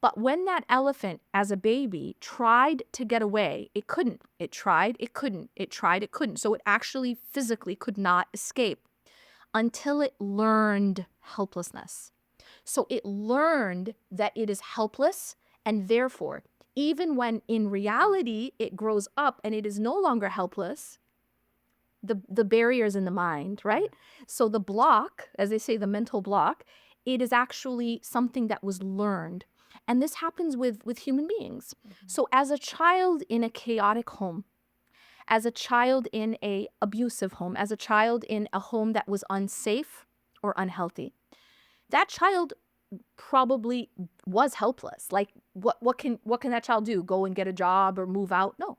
But when that elephant, as a baby, tried to get away, it couldn't. It tried, it couldn't. It tried, it couldn't. So it actually physically could not escape until it learned helplessness. So it learned that it is helpless, and therefore, even when in reality it grows up and it is no longer helpless, the barriers in the mind, right? So the block, as they say, the mental block, it is actually something that was learned. And this happens with human beings. So as a child in a chaotic home, as a child in a abusive home, as a child in a home that was unsafe or unhealthy, that child probably was helpless. Like what can that child do? Go and get a job or move out? No.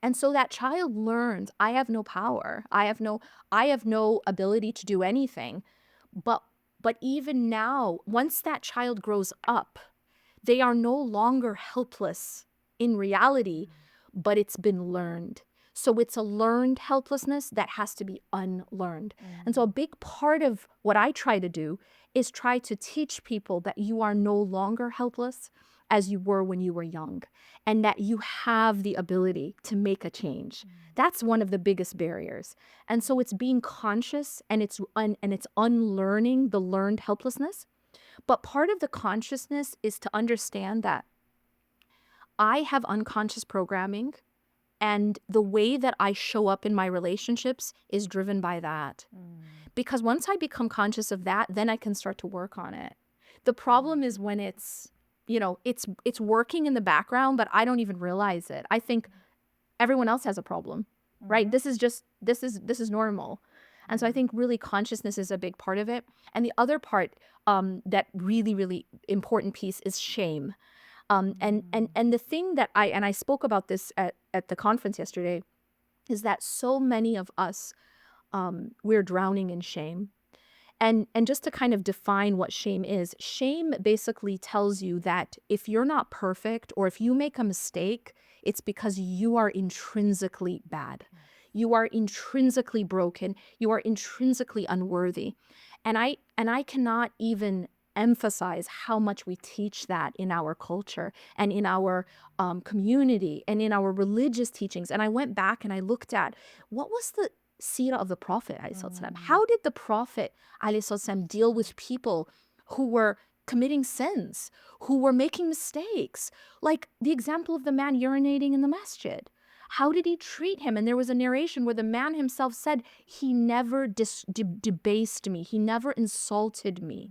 And so that child learns, I have no power. I have no ability to do anything. But even now, once that child grows up, they are no longer helpless in reality, but it's been learned. So it's a learned helplessness that has to be unlearned. And so a big part of what I try to do is try to teach people that you are no longer helpless as you were when you were young, and that you have the ability to make a change. That's one of the biggest barriers. And so it's being conscious, and it's unlearning the learned helplessness. But part of the consciousness is to understand that I have unconscious programming, and the way that I show up in my relationships is driven by that. Because once I become conscious of that, then I can start to work on it. The problem is when it's working in the background, but I don't even realize it. I think everyone else has a problem, right? This is normal. And so I think really consciousness is a big part of it. And the other part, that really, really important piece is shame. And the thing that I spoke about this at the conference yesterday, is that so many of us, we're drowning in shame. And just to kind of define what shame is, shame basically tells you that if you're not perfect, or if you make a mistake, it's because you are intrinsically bad. You are intrinsically broken. You are intrinsically unworthy. And I cannot even emphasize how much we teach that in our culture and in our community and in our religious teachings. And I went back and I looked at what was the seerah of the Prophet. How did the Prophet deal with people who were committing sins, who were making mistakes? Like the example of the man urinating in the masjid. How did he treat him? And there was a narration where the man himself said, he never debased me. He never insulted me.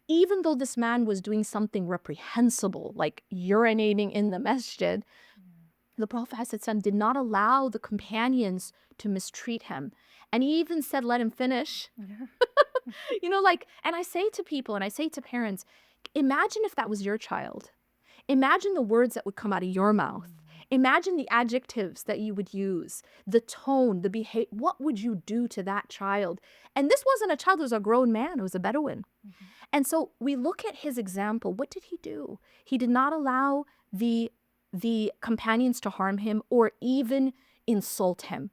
Even though this man was doing something reprehensible, like urinating in the masjid, the Prophet ﷺ did not allow the companions to mistreat him. And he even said, let him finish. And I say to people, and I say to parents, imagine if that was your child. Imagine the words that would come out of your mouth. Imagine the adjectives that you would use, the tone, the behavior. What would you do to that child? And this wasn't a child, it was a grown man. It was a Bedouin. And so we look at his example. What did he do? He did not allow the companions to harm him or even insult him.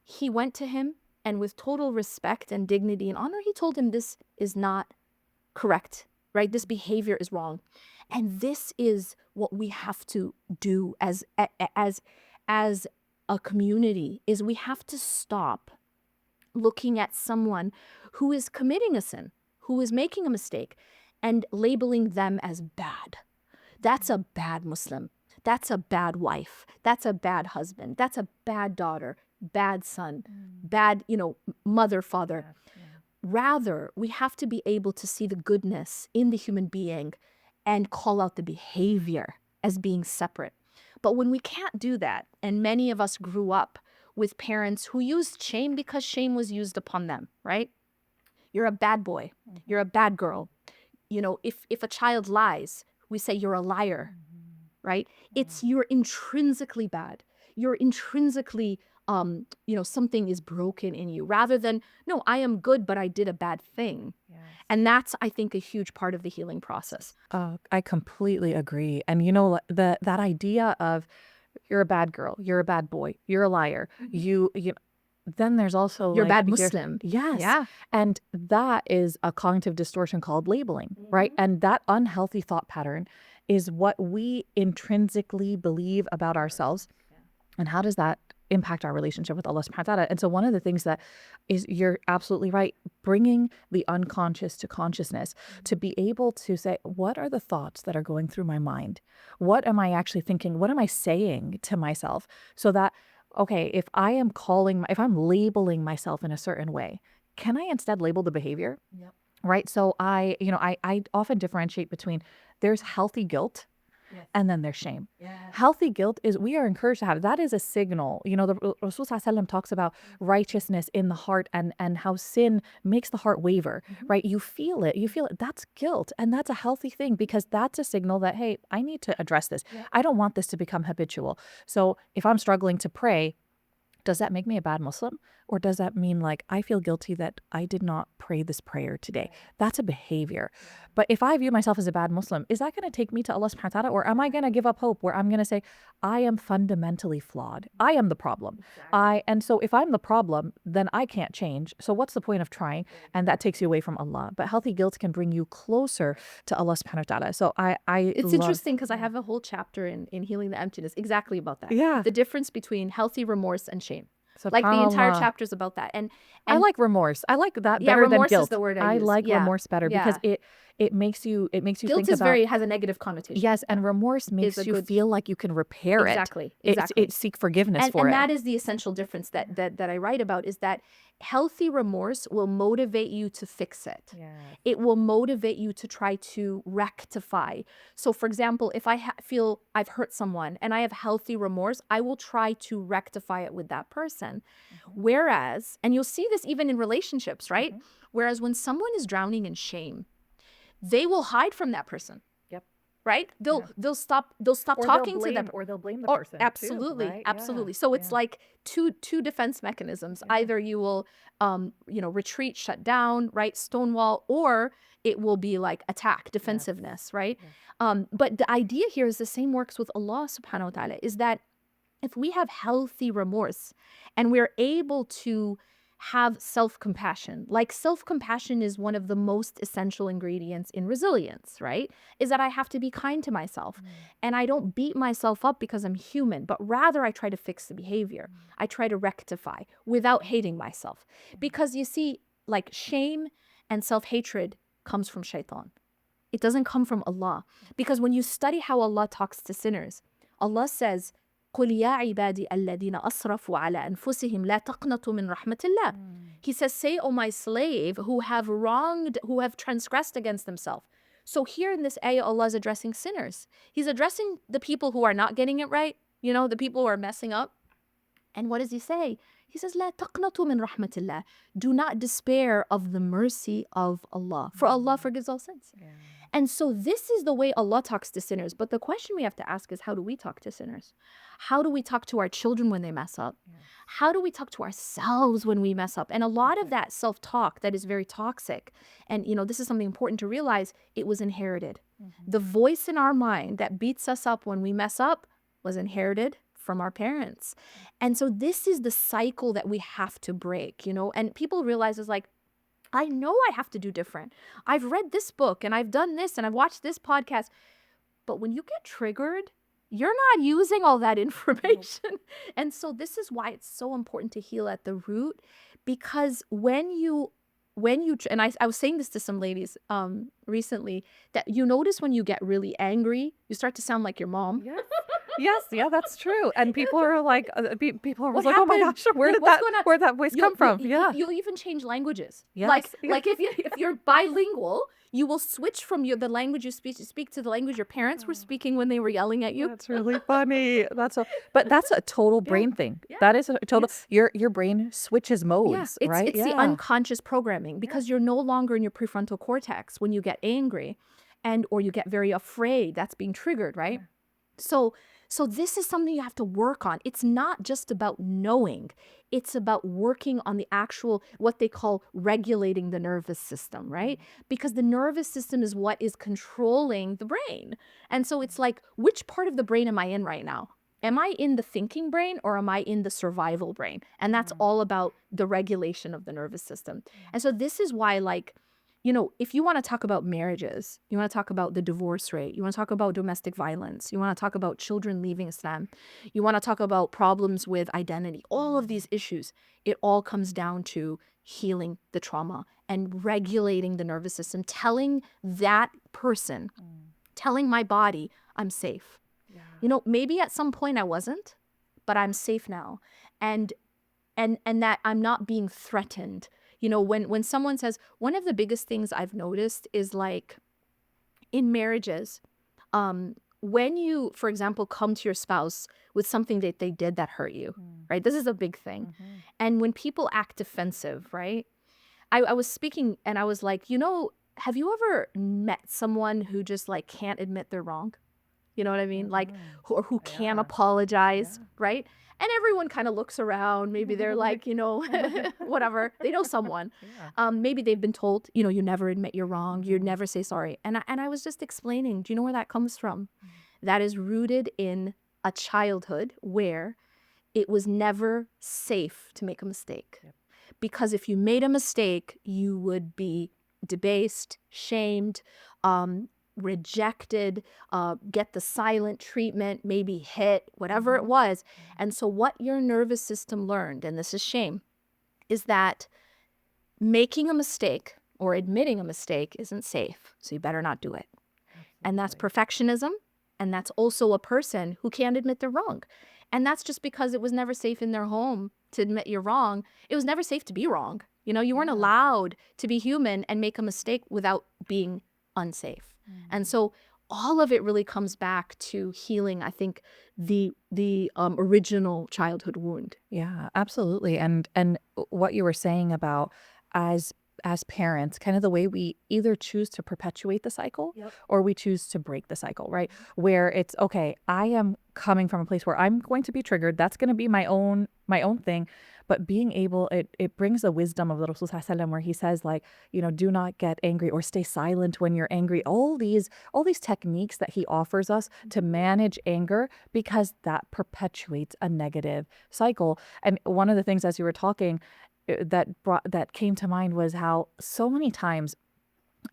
He went to him, and with total respect and dignity and honor, he told him, this is not correct, right? This behavior is wrong. And this is what we have to do as a community, is we have to stop looking at someone who is committing a sin, who is making a mistake, and labeling them as bad. That's a bad Muslim. That's a bad wife. That's a bad husband. That's a bad daughter, bad son, bad, mother, father. Rather, we have to be able to see the goodness in the human being and call out the behavior as being separate. But when we can't do that, and many of us grew up with parents who used shame because shame was used upon them, right? You're a bad boy. You're a bad girl. If a child lies, we say you're a liar, right? It's you're intrinsically bad. You're intrinsically, something is broken in you rather than, no, I am good, but I did a bad thing. Yes. And that's, I think, a huge part of the healing process. I completely agree. And that idea of you're a bad girl, you're a bad boy, you're a liar. You then there's also You're a bad there's- Muslim. Yes. Yeah. And that is a cognitive distortion called labeling, right? And that unhealthy thought pattern is what we intrinsically believe about ourselves. And how does that impact our relationship with Allah subhanahu wa ta'ala? And so one of the things that is, you're absolutely right, bringing the unconscious to consciousness, to be able to say, what are the thoughts that are going through my mind? What am I actually thinking? What am I saying to myself? So that, okay, if I'm labeling myself in a certain way, can I instead label the behavior? Yep. Right? So I often differentiate between there's healthy guilt. Yes. And then there's shame. Yes. Healthy guilt is, we are encouraged to have, that is a signal. The Rasul Sallallahu Alaihi Wasallam talks about righteousness in the heart and how sin makes the heart waver, right? You feel it. That's guilt. And that's a healthy thing because that's a signal that, hey, I need to address this. Yeah. I don't want this to become habitual. So if I'm struggling to pray, does that make me a bad Muslim? Or does that mean I feel guilty that I did not pray this prayer today? That's a behavior. But if I view myself as a bad Muslim, is that going to take me to Allah subhanahu wa ta'ala? Or am I going to give up hope where I'm going to say, I am fundamentally flawed. I am the problem. And so if I'm the problem, then I can't change. So what's the point of trying? And that takes you away from Allah. But healthy guilt can bring you closer to Allah subhanahu wa ta'ala. So It's interesting because I have a whole chapter in Healing the Emptiness exactly about that. Yeah. The difference between healthy remorse and shame. The entire SubhanAllah. chapter is about that. And I like remorse. I like that Yeah, better than remorse is guilt. the word I use. like Yeah. remorse better because it makes you guilt think about has a negative connotation. yes, and remorse makes a you good- feel like you can repair Exactly. it. Exactly. It seek forgiveness And for it. that is the essential difference that I write about, is that healthy remorse will motivate you to fix it. Yes. It will motivate you to try to rectify. So for example, if I feel I've hurt someone and I have healthy remorse, I will try to rectify it with that person. Whereas, and you'll see this even in relationships, right? Whereas when someone is drowning in shame, they will hide from that person. Yep. Right? They'll stop Or talking they'll to them. blame, or they'll blame the Or person. too, absolutely, right? absolutely. Yeah, So it's yeah. like two defense mechanisms. Either you will, retreat, shut down, right, stonewall, or it will be like attack, defensiveness, right? But the idea here is the same works with Allah subhanahu wa ta'ala, is that if we have healthy remorse and we're able to have self-compassion, like self-compassion is one of the most essential ingredients in resilience, right? Is that I have to be kind to myself and I don't beat myself up because I'm human, but rather I try to fix the behavior. I try to rectify without hating myself. Because you see, like shame and self-hatred comes from shaitan. It doesn't come from Allah. Because when you study how Allah talks to sinners, Allah says, قُلْ يَا عِبَادِي الَّذِينَ أَسْرَفُوا عَلَى أَنفُسِهِمْ لَا تَقْنَطُوا مِنْ رَحْمَةِ اللَّهِ. He says, say, O my slave, who have transgressed against themselves. So here in this ayah, Allah is addressing sinners. He's addressing the people who are not getting it right, the people who are messing up. And what does he say? He says, لا تقنطوا من رحمة الله. Do not despair of the mercy of Allah. For Allah forgives all sins. And so this is the way Allah talks to sinners. But the question we have to ask is, how do we talk to sinners? How do we talk to our children when they mess up? How do we talk to ourselves when we mess up? And a lot of that self-talk that is very toxic, and this is something important to realize, it was inherited. The voice in our mind that beats us up when we mess up was inherited from our parents. And so this is the cycle that we have to break, and people realize is like, I know I have to do different. I've read this book and I've done this and I've watched this podcast. But when you get triggered, you're not using all that information. And so this is why it's so important to heal at the root, because when you and I was saying this to some ladies recently, that you notice when you get really angry, you start to sound like your mom. Yes. Yes, yeah, that's true. And people are like, people are What like, oh my happened? gosh, What's going on? where'd that voice come from? Yeah. You'll even change languages. Yes. Yeah. Like if you're bilingual, you will switch from the language you speak to the language your parents were speaking when they were yelling at you. That's really funny. But that's a total brain thing. Yeah. That is a total, Yes. your brain switches modes, right? It's the unconscious programming because you're no longer in your prefrontal cortex when you get angry or you get very afraid. That's being triggered, right? So this is something you have to work on. It's not just about knowing. It's about working on the actual, what they call regulating the nervous system, right? Because the nervous system is what is controlling the brain. And so it's like, which part of the brain am I in right now? Am I in the thinking brain or am I in the survival brain? And that's all about the regulation of the nervous system. And so this is why, like, if you want to talk about marriages, you want to talk about the divorce rate, you want to talk about domestic violence, you want to talk about children leaving Islam, you want to talk about problems with identity, all of these issues, it all comes down to healing the trauma and regulating the nervous system, telling that person, telling my body, I'm safe. Maybe at some point I wasn't, but I'm safe now. And that I'm not being threatened. When someone says, one of the biggest things I've noticed is like in marriages, when you, for example, come to your spouse with something that they did that hurt you, right? This is a big thing. And when people act defensive, right? I was speaking and I was like, have you ever met someone who just like can't admit they're wrong? You know what I mean? Like, who can't apologize, right? And everyone kind of looks around. Maybe they're like, whatever. They know someone. Maybe they've been told, you never admit you're wrong. You never say sorry. And I was just explaining, do you know where that comes from? That is rooted in a childhood where it was never safe to make a mistake. Because if you made a mistake, you would be debased, shamed, rejected, get the silent treatment, maybe hit, whatever it was. And so what your nervous system learned, and this is shame, is that making a mistake or admitting a mistake isn't safe. So you better not do it. And that's perfectionism. And that's also a person who can't admit they're wrong. And that's just because it was never safe in their home to admit you're wrong. It was never safe to be wrong. You weren't allowed to be human and make a mistake without being unsafe. And so all of it really comes back to healing, I think, the original childhood wound. Yeah, absolutely. And what you were saying about as parents, kind of the way we either choose to perpetuate the cycle or we choose to break the cycle, right? Where it's, okay, I am coming from a place where I'm going to be triggered. That's going to be my own thing. But being able, it brings the wisdom of the Rasul Sallallahu Alaihi Wasallam where he says, like, do not get angry or stay silent when you're angry. All these techniques that he offers us to manage anger, because that perpetuates a negative cycle. And one of the things, as you were talking, that came to mind was how so many times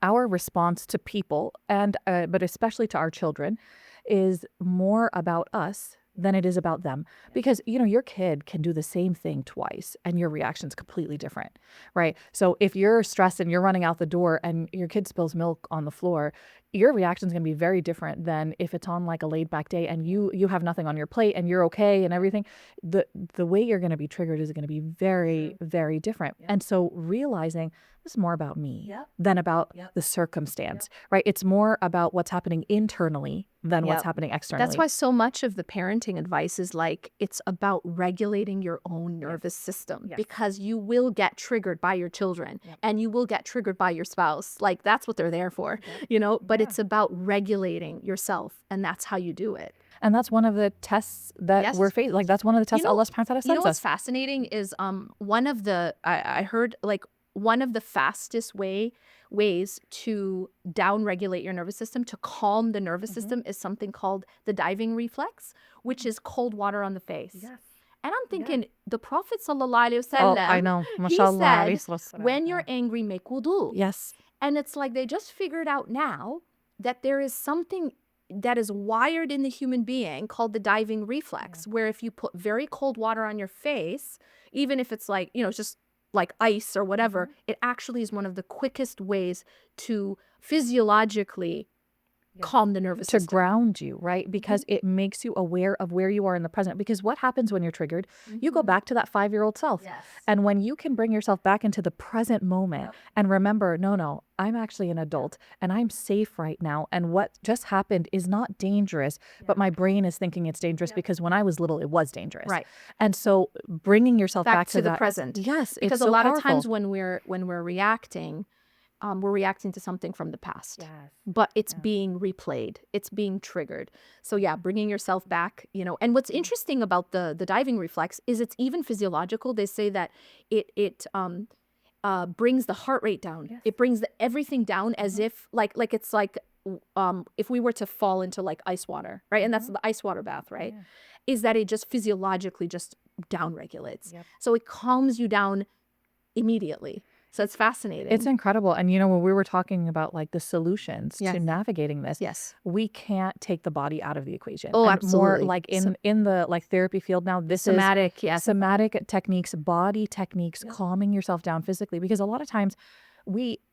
our response to people, and but especially to our children, is more about us than it is about them. Because, your kid can do the same thing twice and your reaction's completely different, right? So if you're stressed and you're running out the door and your kid spills milk on the floor, your reaction's going to be very different than if it's on like a laid back day and you have nothing on your plate and you're okay and everything. The way you're going to be triggered is going to be very, very different. And so realizing this is more about me than about the circumstance, right? It's more about what's happening internally than what's happening externally. That's why so much of the parenting advice is like, it's about regulating your own nervous system, because you will get triggered by your children and you will get triggered by your spouse. Like, that's what they're there for, but it's about regulating yourself, and that's how you do it. And that's one of the tests that we're facing. Like, that's one of the tests Allah subhanahu wa ta'ala sends what's us. fascinating is one of the, I heard, like, one of the fastest ways to down-regulate your nervous system, to calm the nervous system, is something called the diving reflex, which is cold water on the face. And I'm thinking, the Prophet sallallahu alaihi wasallam, I know. he MashaAllah, said, when you're angry, make wudu. Yes. And it's like they just figured out now that there is something that is wired in the human being called the diving reflex, where if you put very cold water on your face, even if it's like, it's just like ice or whatever, it actually is one of the quickest ways to physiologically calm the nervous to system. ground you, right? Because it makes you aware of where you are in the present. Because what happens when you're triggered? You go back to that 5-year-old self. Yes. And when you can bring yourself back into the present moment and remember, no, I'm actually an adult and I'm safe right now. And what just happened is not dangerous, but my brain is thinking it's dangerous because when I was little, it was dangerous. Right. And so bringing yourself back to the that present. Yes, Because it's a so lot powerful. of times when we're reacting to something from the past. Yes. But it's being replayed. It's being triggered. So yeah, bringing yourself back, and what's interesting about the diving reflex is it's even physiological. They say that it brings the heart rate down. Yes. It brings everything down as if like it's like if we were to fall into like ice water, right? And that's the ice water bath, right? Yeah. Is that it just physiologically just down regulates. Yep. So it calms you down immediately. So it's fascinating. It's incredible. And when we were talking about like the solutions to navigating this, Yes. we can't take the body out of the equation. Oh, and absolutely. More like in the like therapy field now, this Somatic, is yes. somatic techniques, body techniques, calming yourself down physically. Because a lot of times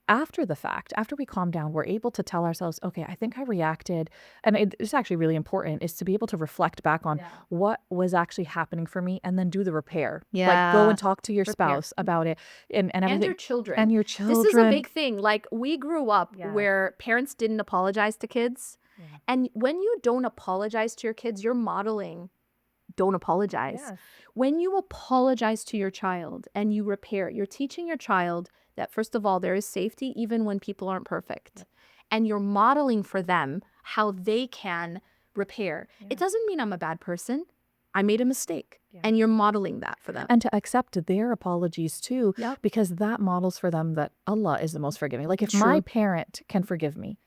after the fact, after we calm down, we're able to tell ourselves, okay, I think I reacted. And it's actually really important is to be able to reflect back on what was actually happening for me and then do the repair. Like go and talk to your spouse about it and everything. And your children. And your children. This is a big thing. Like we grew up where parents didn't apologize to kids. Yeah. And when you don't apologize to your kids, you're modeling don't apologize. Yes. When you apologize to your child and you repair, you're teaching your child that, first of all, there is safety even when people aren't perfect. Yep. And you're modeling for them how they can repair. Yeah. It doesn't mean I'm a bad person. I made a mistake. Yeah. And you're modeling that for them. And to accept their apologies too, because that models for them that Allah is the most forgiving. Like if my parent can forgive me,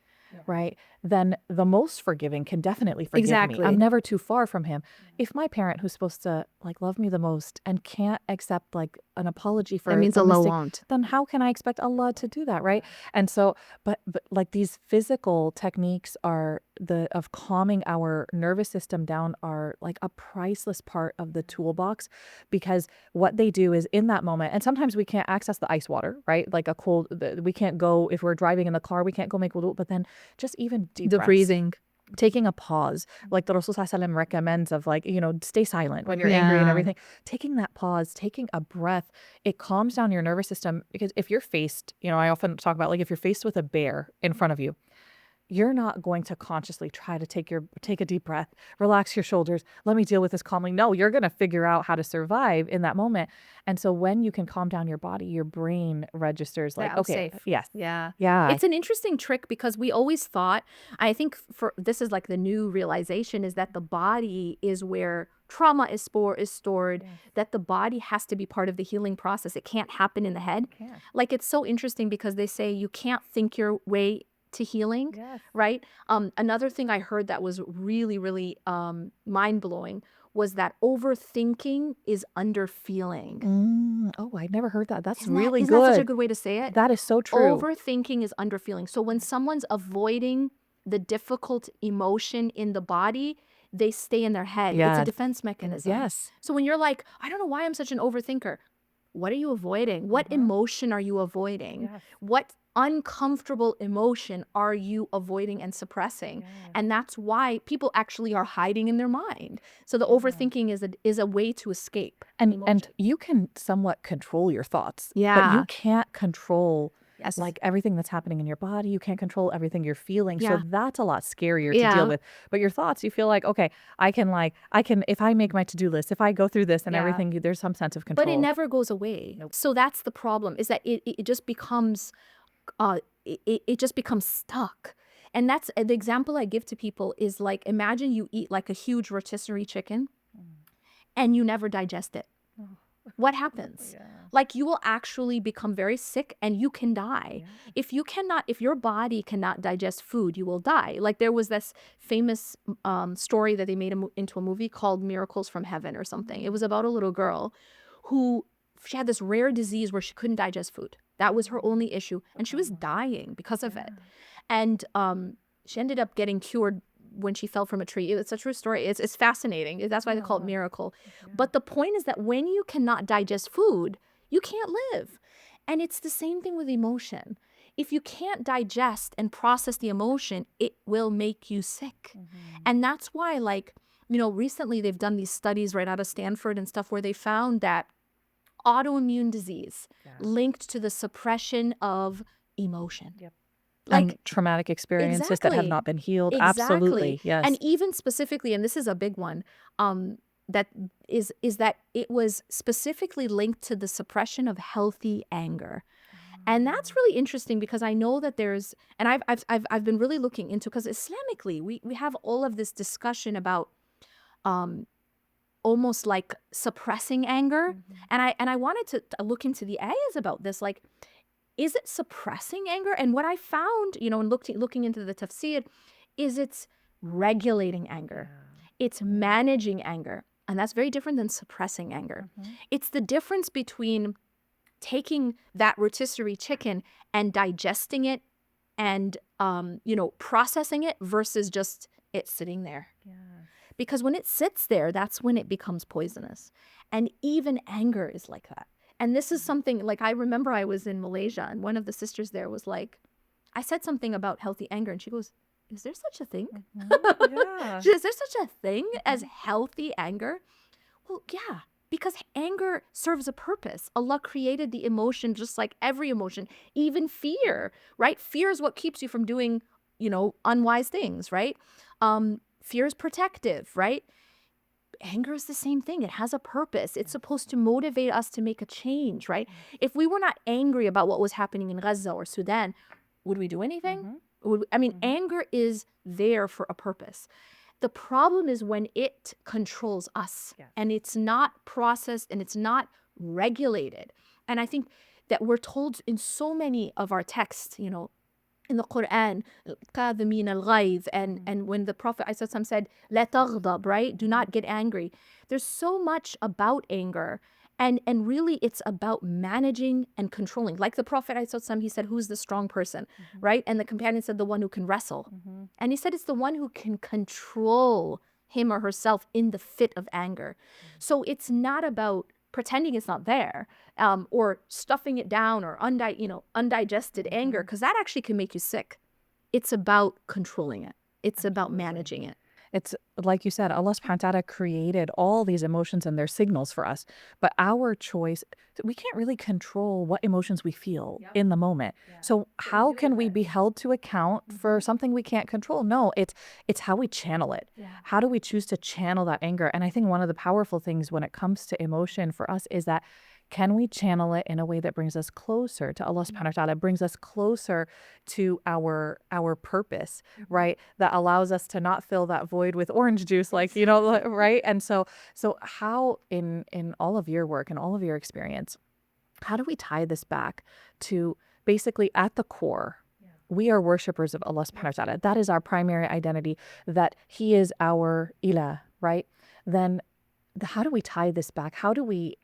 right, then the most forgiving can definitely forgive me. I'm never too far from him. If my parent, who's supposed to like love me the most and can't accept like an apology for that means a Allah mistake, won't. Then how can I expect Allah to do that, right? And so, but like these physical techniques of calming our nervous system down are like a priceless part of the toolbox, because what they do is in that moment, and sometimes we can't access the ice water, right? Like we can't go, if we're driving in the car, we can't go make wudu, but then just even deep breaths. Breathing. Taking a pause, like the Rasul Sallallahu Alaihi Wasallam recommends of like, stay silent when you're angry and everything. Taking that pause, taking a breath, it calms down your nervous system. Because if you're faced, I often talk about like if you're faced with a bear in front of you, you're not going to consciously try to take a deep breath, relax your shoulders, let me deal with this calmly. No, you're going to figure out how to survive in that moment. And so when you can calm down your body, your brain registers like, okay, safe. Yes. Yeah. Yeah. It's an interesting trick because we always thought, I think this is like the new realization is that the body is where trauma is stored, that the body has to be part of the healing process. It can't happen in the head. Like it's so interesting because they say you can't think your way to healing, right? Another thing I heard that was really, really mind-blowing was that overthinking is underfeeling. Oh, I'd never heard that. That's Isn't really that, good. Isn't that such a good way to say it? That is so true. Overthinking is underfeeling. So when someone's avoiding the difficult emotion in the body, they stay in their head. It's a defense mechanism. Yes. So when you're like, I don't know why I'm such an overthinker. What are you avoiding? What emotion are you avoiding? What uncomfortable emotion are you avoiding and suppressing? And that's why people actually are hiding in their mind. So the overthinking is a way to escape. And you can somewhat control your thoughts. But you can't control like everything that's happening in your body. You can't control everything you're feeling. So that's a lot scarier to deal with. But your thoughts, you feel like, okay, I can if I make my to-do list, if I go through this and everything, there's some sense of control. But it never goes away. Nope. So that's the problem, is that it just becomes it just becomes stuck. And that's the example I give to people is like, imagine you eat like a huge rotisserie chicken and you never digest it. What happens? Like you will actually become very sick and you can die. If your body cannot digest food, you will die. Like there was this famous story that they made into a movie called Miracles from Heaven or something. It was about a little girl who she had this rare disease where she couldn't digest food. That was her only issue. And she was dying because of it. And she ended up getting cured when she fell from a tree. It's a true story. It's fascinating. That's why they call it miracle. But the point is that when you cannot digest food, you can't live. And it's the same thing with emotion. if you can't digest and process the emotion, it will make you sick. And that's why, like, recently they've done these studies right out of Stanford and stuff where they found that autoimmune disease linked to the suppression of emotion. Yep. Like, And traumatic experiences that have exactly. not been healed. Exactly. Absolutely. Yes. And even specifically, and this is a big one, that is that it was specifically linked to the suppression of healthy anger. And that's really interesting because I know that there's, and I've been really looking into, because Islamically we have all of this discussion about almost like suppressing anger. And I wanted to look into the ayahs about this, like, is it suppressing anger? And what I found, in looking into the tafsir, is it's regulating anger. It's managing anger. And that's very different than suppressing anger. It's the difference between taking that rotisserie chicken and digesting it and, processing it versus just it sitting there. Because when it sits there, that's when it becomes poisonous. And even anger is like that. And this is something, like, I remember I was in Malaysia and one of the sisters there was like, I said something about healthy anger and she goes, is there such a thing? Is there such a thing as healthy anger? Well, yeah, because anger serves a purpose. Allah created the emotion just like every emotion, even fear, right? Fear is what keeps you from doing, unwise things, right? Fear is protective, right? Anger is the same thing. It has a purpose. It's supposed to motivate us to make a change, right? If we were not angry about what was happening in Gaza or Sudan, would we do anything? Anger is there for a purpose. The problem is when it controls us and it's not processed and it's not regulated. And I think that we're told in so many of our texts, in the Quran, الْكَاظِمِينَ الْغَيْظَ, and when the Prophet ﷺ said, لَا تَغْضَبْ, right? Do not get angry. There's so much about anger. And really, it's about managing and controlling. Like the Prophet ﷺ, he said, who's the strong person, right? And the companion said, the one who can wrestle. And he said, it's the one who can control him or herself in the fit of anger. So it's not about pretending it's not there, or stuffing it down, or undigested anger, because that actually can make you sick. It's about controlling it. It's about managing it. It's like you said, Allah subhanahu wa ta'ala created all these emotions and their signals for us. But our choice, we can't really control what emotions we feel in the moment. So how can we be held to account for something we can't control? No, it's how we channel it. How do we choose to channel that anger? And I think one of the powerful things when it comes to emotion for us is that, can we channel it in a way that brings us closer to Allah subhanahu wa ta'ala, brings us closer to our purpose, right? That allows us to not fill that void with orange juice, like, right? And so how in all of your work and all of your experience, how do we tie this back to basically at the core, we are worshipers of Allah subhanahu wa ta'ala. That is our primary identity, that He is our ilah, right? Then how do we tie this back? How do we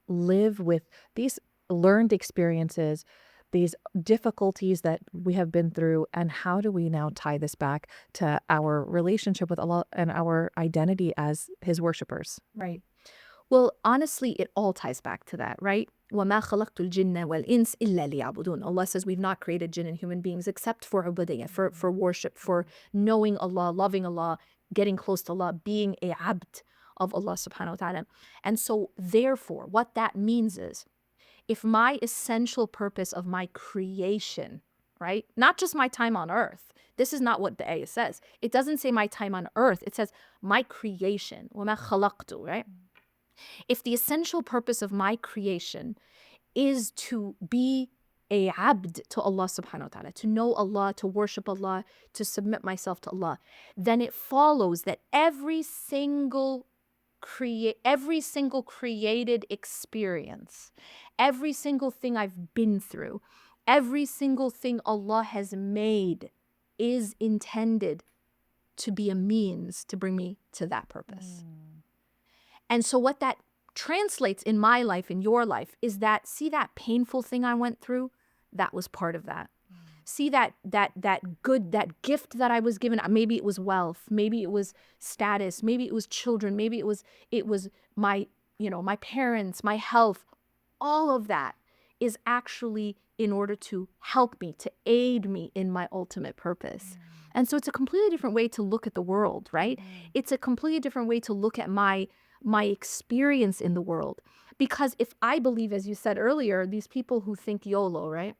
live with these learned experiences, these difficulties that we have been through, and how do we now tie this back to our relationship with Allah and our identity as His worshipers? Right. Well, honestly, it all ties back to that, right? وَمَا خَلَقْتُ الْجِنَّ وَالْإِنسِ إِلَّا لِيَعْبُدُونَ. Allah says we've not created jinn and human beings except for ubudiyya, for worship, for knowing Allah, loving Allah, getting close to Allah, being a abd of Allah subhanahu wa ta'ala. And so therefore, what that means is, if my essential purpose of my creation, right, not just my time on earth, this is not what the ayah says. It doesn't say my time on earth. It says my creation. وَمَا خَلَقْتُ, right? If the essential purpose of my creation is to be a abd to Allah subhanahu wa ta'ala, to know Allah, to worship Allah, to submit myself to Allah, then it follows that every single created experience, every single thing I've been through, every single thing Allah has made is intended to be a means to bring me to that purpose. And so what that translates in my life, in your life, is that, see that painful thing I went through? That was part of that. See that gift that I was given. Maybe it was wealth, maybe it was status, maybe it was children, maybe it was my, my parents, my health. All of that is actually in order to help me, to aid me in my ultimate purpose. And so it's a completely different way to look at the world, right? It's a completely different way to look at my experience in the world. Because if I believe, as you said earlier, these people who think YOLO, right?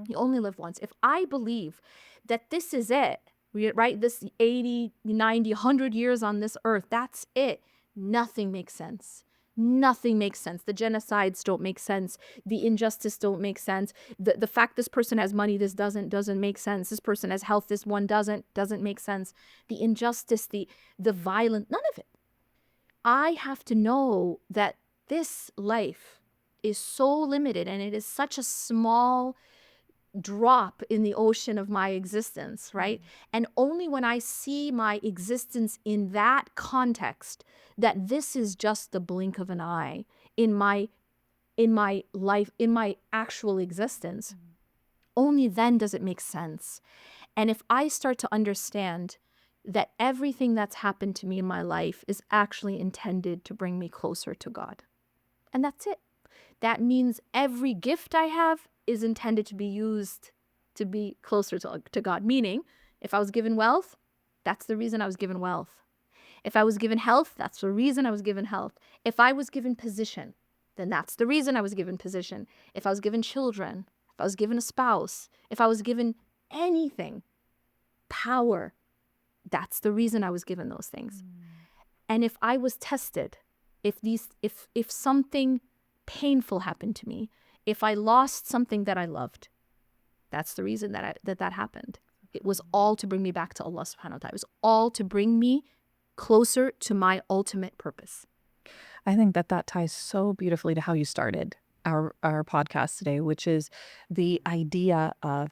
You only live once. If I believe that this is it, right? This 80, 90, 100 years on this earth, that's it. Nothing makes sense. Nothing makes sense. The genocides don't make sense. The injustice don't make sense. The fact this person has money, this doesn't make sense. This person has health, this one doesn't make sense. The injustice, the violence, none of it. I have to know that this life is so limited and it is such a small drop in the ocean of my existence, right? And only when I see my existence in that context, that this is just the blink of an eye in my life, in my actual existence, only then does it make sense. And if I start to understand that everything that's happened to me in my life is actually intended to bring me closer to God, and that's it. That means every gift I have is intended to be used to be closer to God. Meaning, if I was given wealth, that's the reason I was given wealth. If I was given health, that's the reason I was given health. If I was given position, then that's the reason I was given position. If I was given children, if I was given a spouse, if I was given anything, power, that's the reason I was given those things. And if I was tested, if something painful happened to me, if I lost something that I loved, that's the reason that happened. It was all to bring me back to Allah subhanahu wa ta'ala. It was all to bring me closer to my ultimate purpose. I think that ties so beautifully to how you started our podcast today, which is the idea of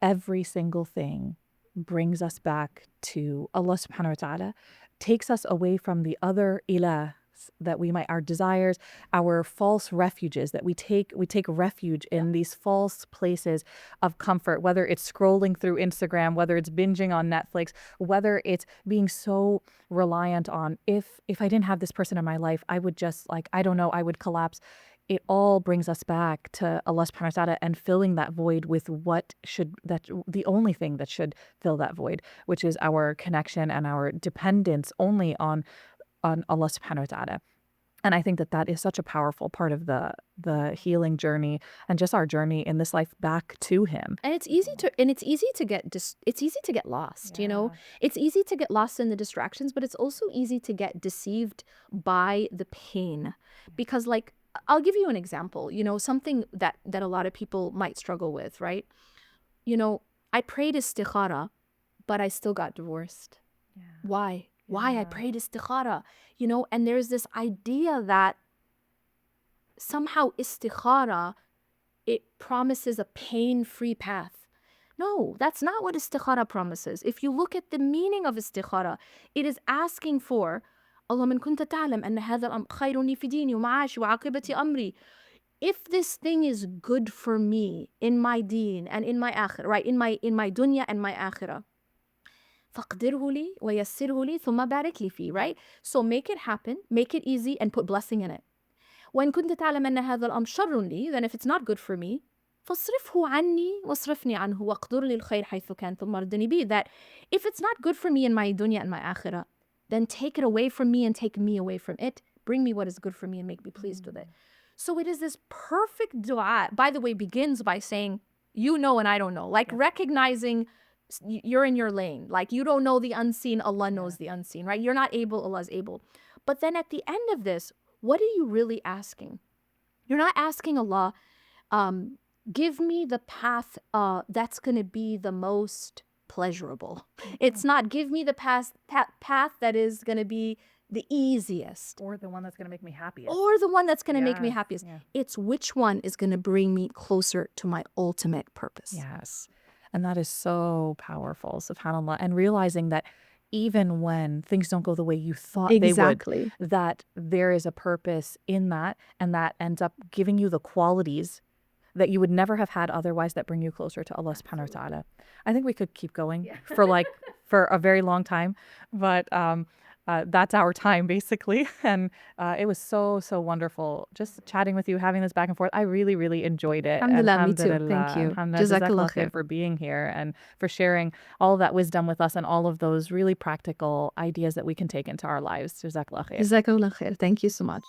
every single thing brings us back to Allah subhanahu wa ta'ala, takes us away from the other ilahs that we might, our desires, our false refuges, that we take refuge in these false places of comfort, whether it's scrolling through Instagram, whether it's binging on Netflix, whether it's being so reliant on, if I didn't have this person in my life, I would just I would collapse. It all brings us back to Allah subhanahu wa ta'ala and filling that void with the only thing that should fill that void, which is our connection and our dependence only on Allah subhanahu wa ta'ala. And I think that is such a powerful part of the healing journey and just our journey in this life back to Him. And it's easy to get lost, you know. It's easy to get lost in the distractions, but it's also easy to get deceived by the pain. Because, like, I'll give you an example, you know, something that a lot of people might struggle with, right? You know, I prayed istikhara, but I still got divorced. Why? Why I prayed istikhara, you know, and there's this idea that somehow istikhara, it promises a pain-free path. No, that's not what istikhara promises. If you look at the meaning of istikhara, it is asking for, اللهم إن كنت تعلم أن هذا الأمر خير لي في ديني ومعاشي وعاقبة أمري. If this thing is good for me in my deen and in my akhirah, right, in my dunya and my akhirah, فَقْدِرْهُ لِي وَيَسِّرْهُ لِي ثُمَّ بَارِكْ لِي فِيهِ, right? So make it happen, make it easy, and put blessing in it. وَإِن كُنْتَ تَعْلَمْ أَنَّ هَذَا الْأَمْرَ شَرٌّ لِي, then if it's not good for me, فَاصْرِفْهُ عَنِّي وَاصْرِفْنِي عَنْهُ وَاقْدُرْ لِي الْخَيْرَ حَيْثُ كَانَ ثُمَّ رُدِّنِي بِهِ. That if it's not good for me in my dunya and my akhirah, then take it away from me and take me away from it. Bring me what is good for me and make me pleased with it. So it is this perfect dua, by the way, begins by saying, you know and I don't know. Like recognizing you're in your lane. Like you don't know the unseen, Allah knows the unseen, right? You're not able, Allah's able. But then at the end of this, what are you really asking? You're not asking Allah, give me the path that's going to be the most pleasurable. It's not give me the path that is going to be the easiest. Or the one that's going to make me happiest. Or the one that's going to make me happiest. Yeah. It's which one is going to bring me closer to my ultimate purpose. Yes. And that is so powerful, subhanAllah. And realizing that even when things don't go the way you thought they would, that there is a purpose in that, and that ends up giving you the qualities that you would never have had otherwise that bring you closer to Allah subhanahu wa ta'ala. I think we could keep going for a very long time, but that's our time basically. And it was so wonderful just chatting with you, having this back and forth. I really, really enjoyed it. And Alhamdulillah, me too. Thank alhamdulillah, you. alhamdulillah, Jazakallah jazakallah khair khair. for being here and for sharing all of that wisdom with us and all of those really practical ideas that we can take into our lives. Jazakallah khair. Jazakallah khair. Thank you so much.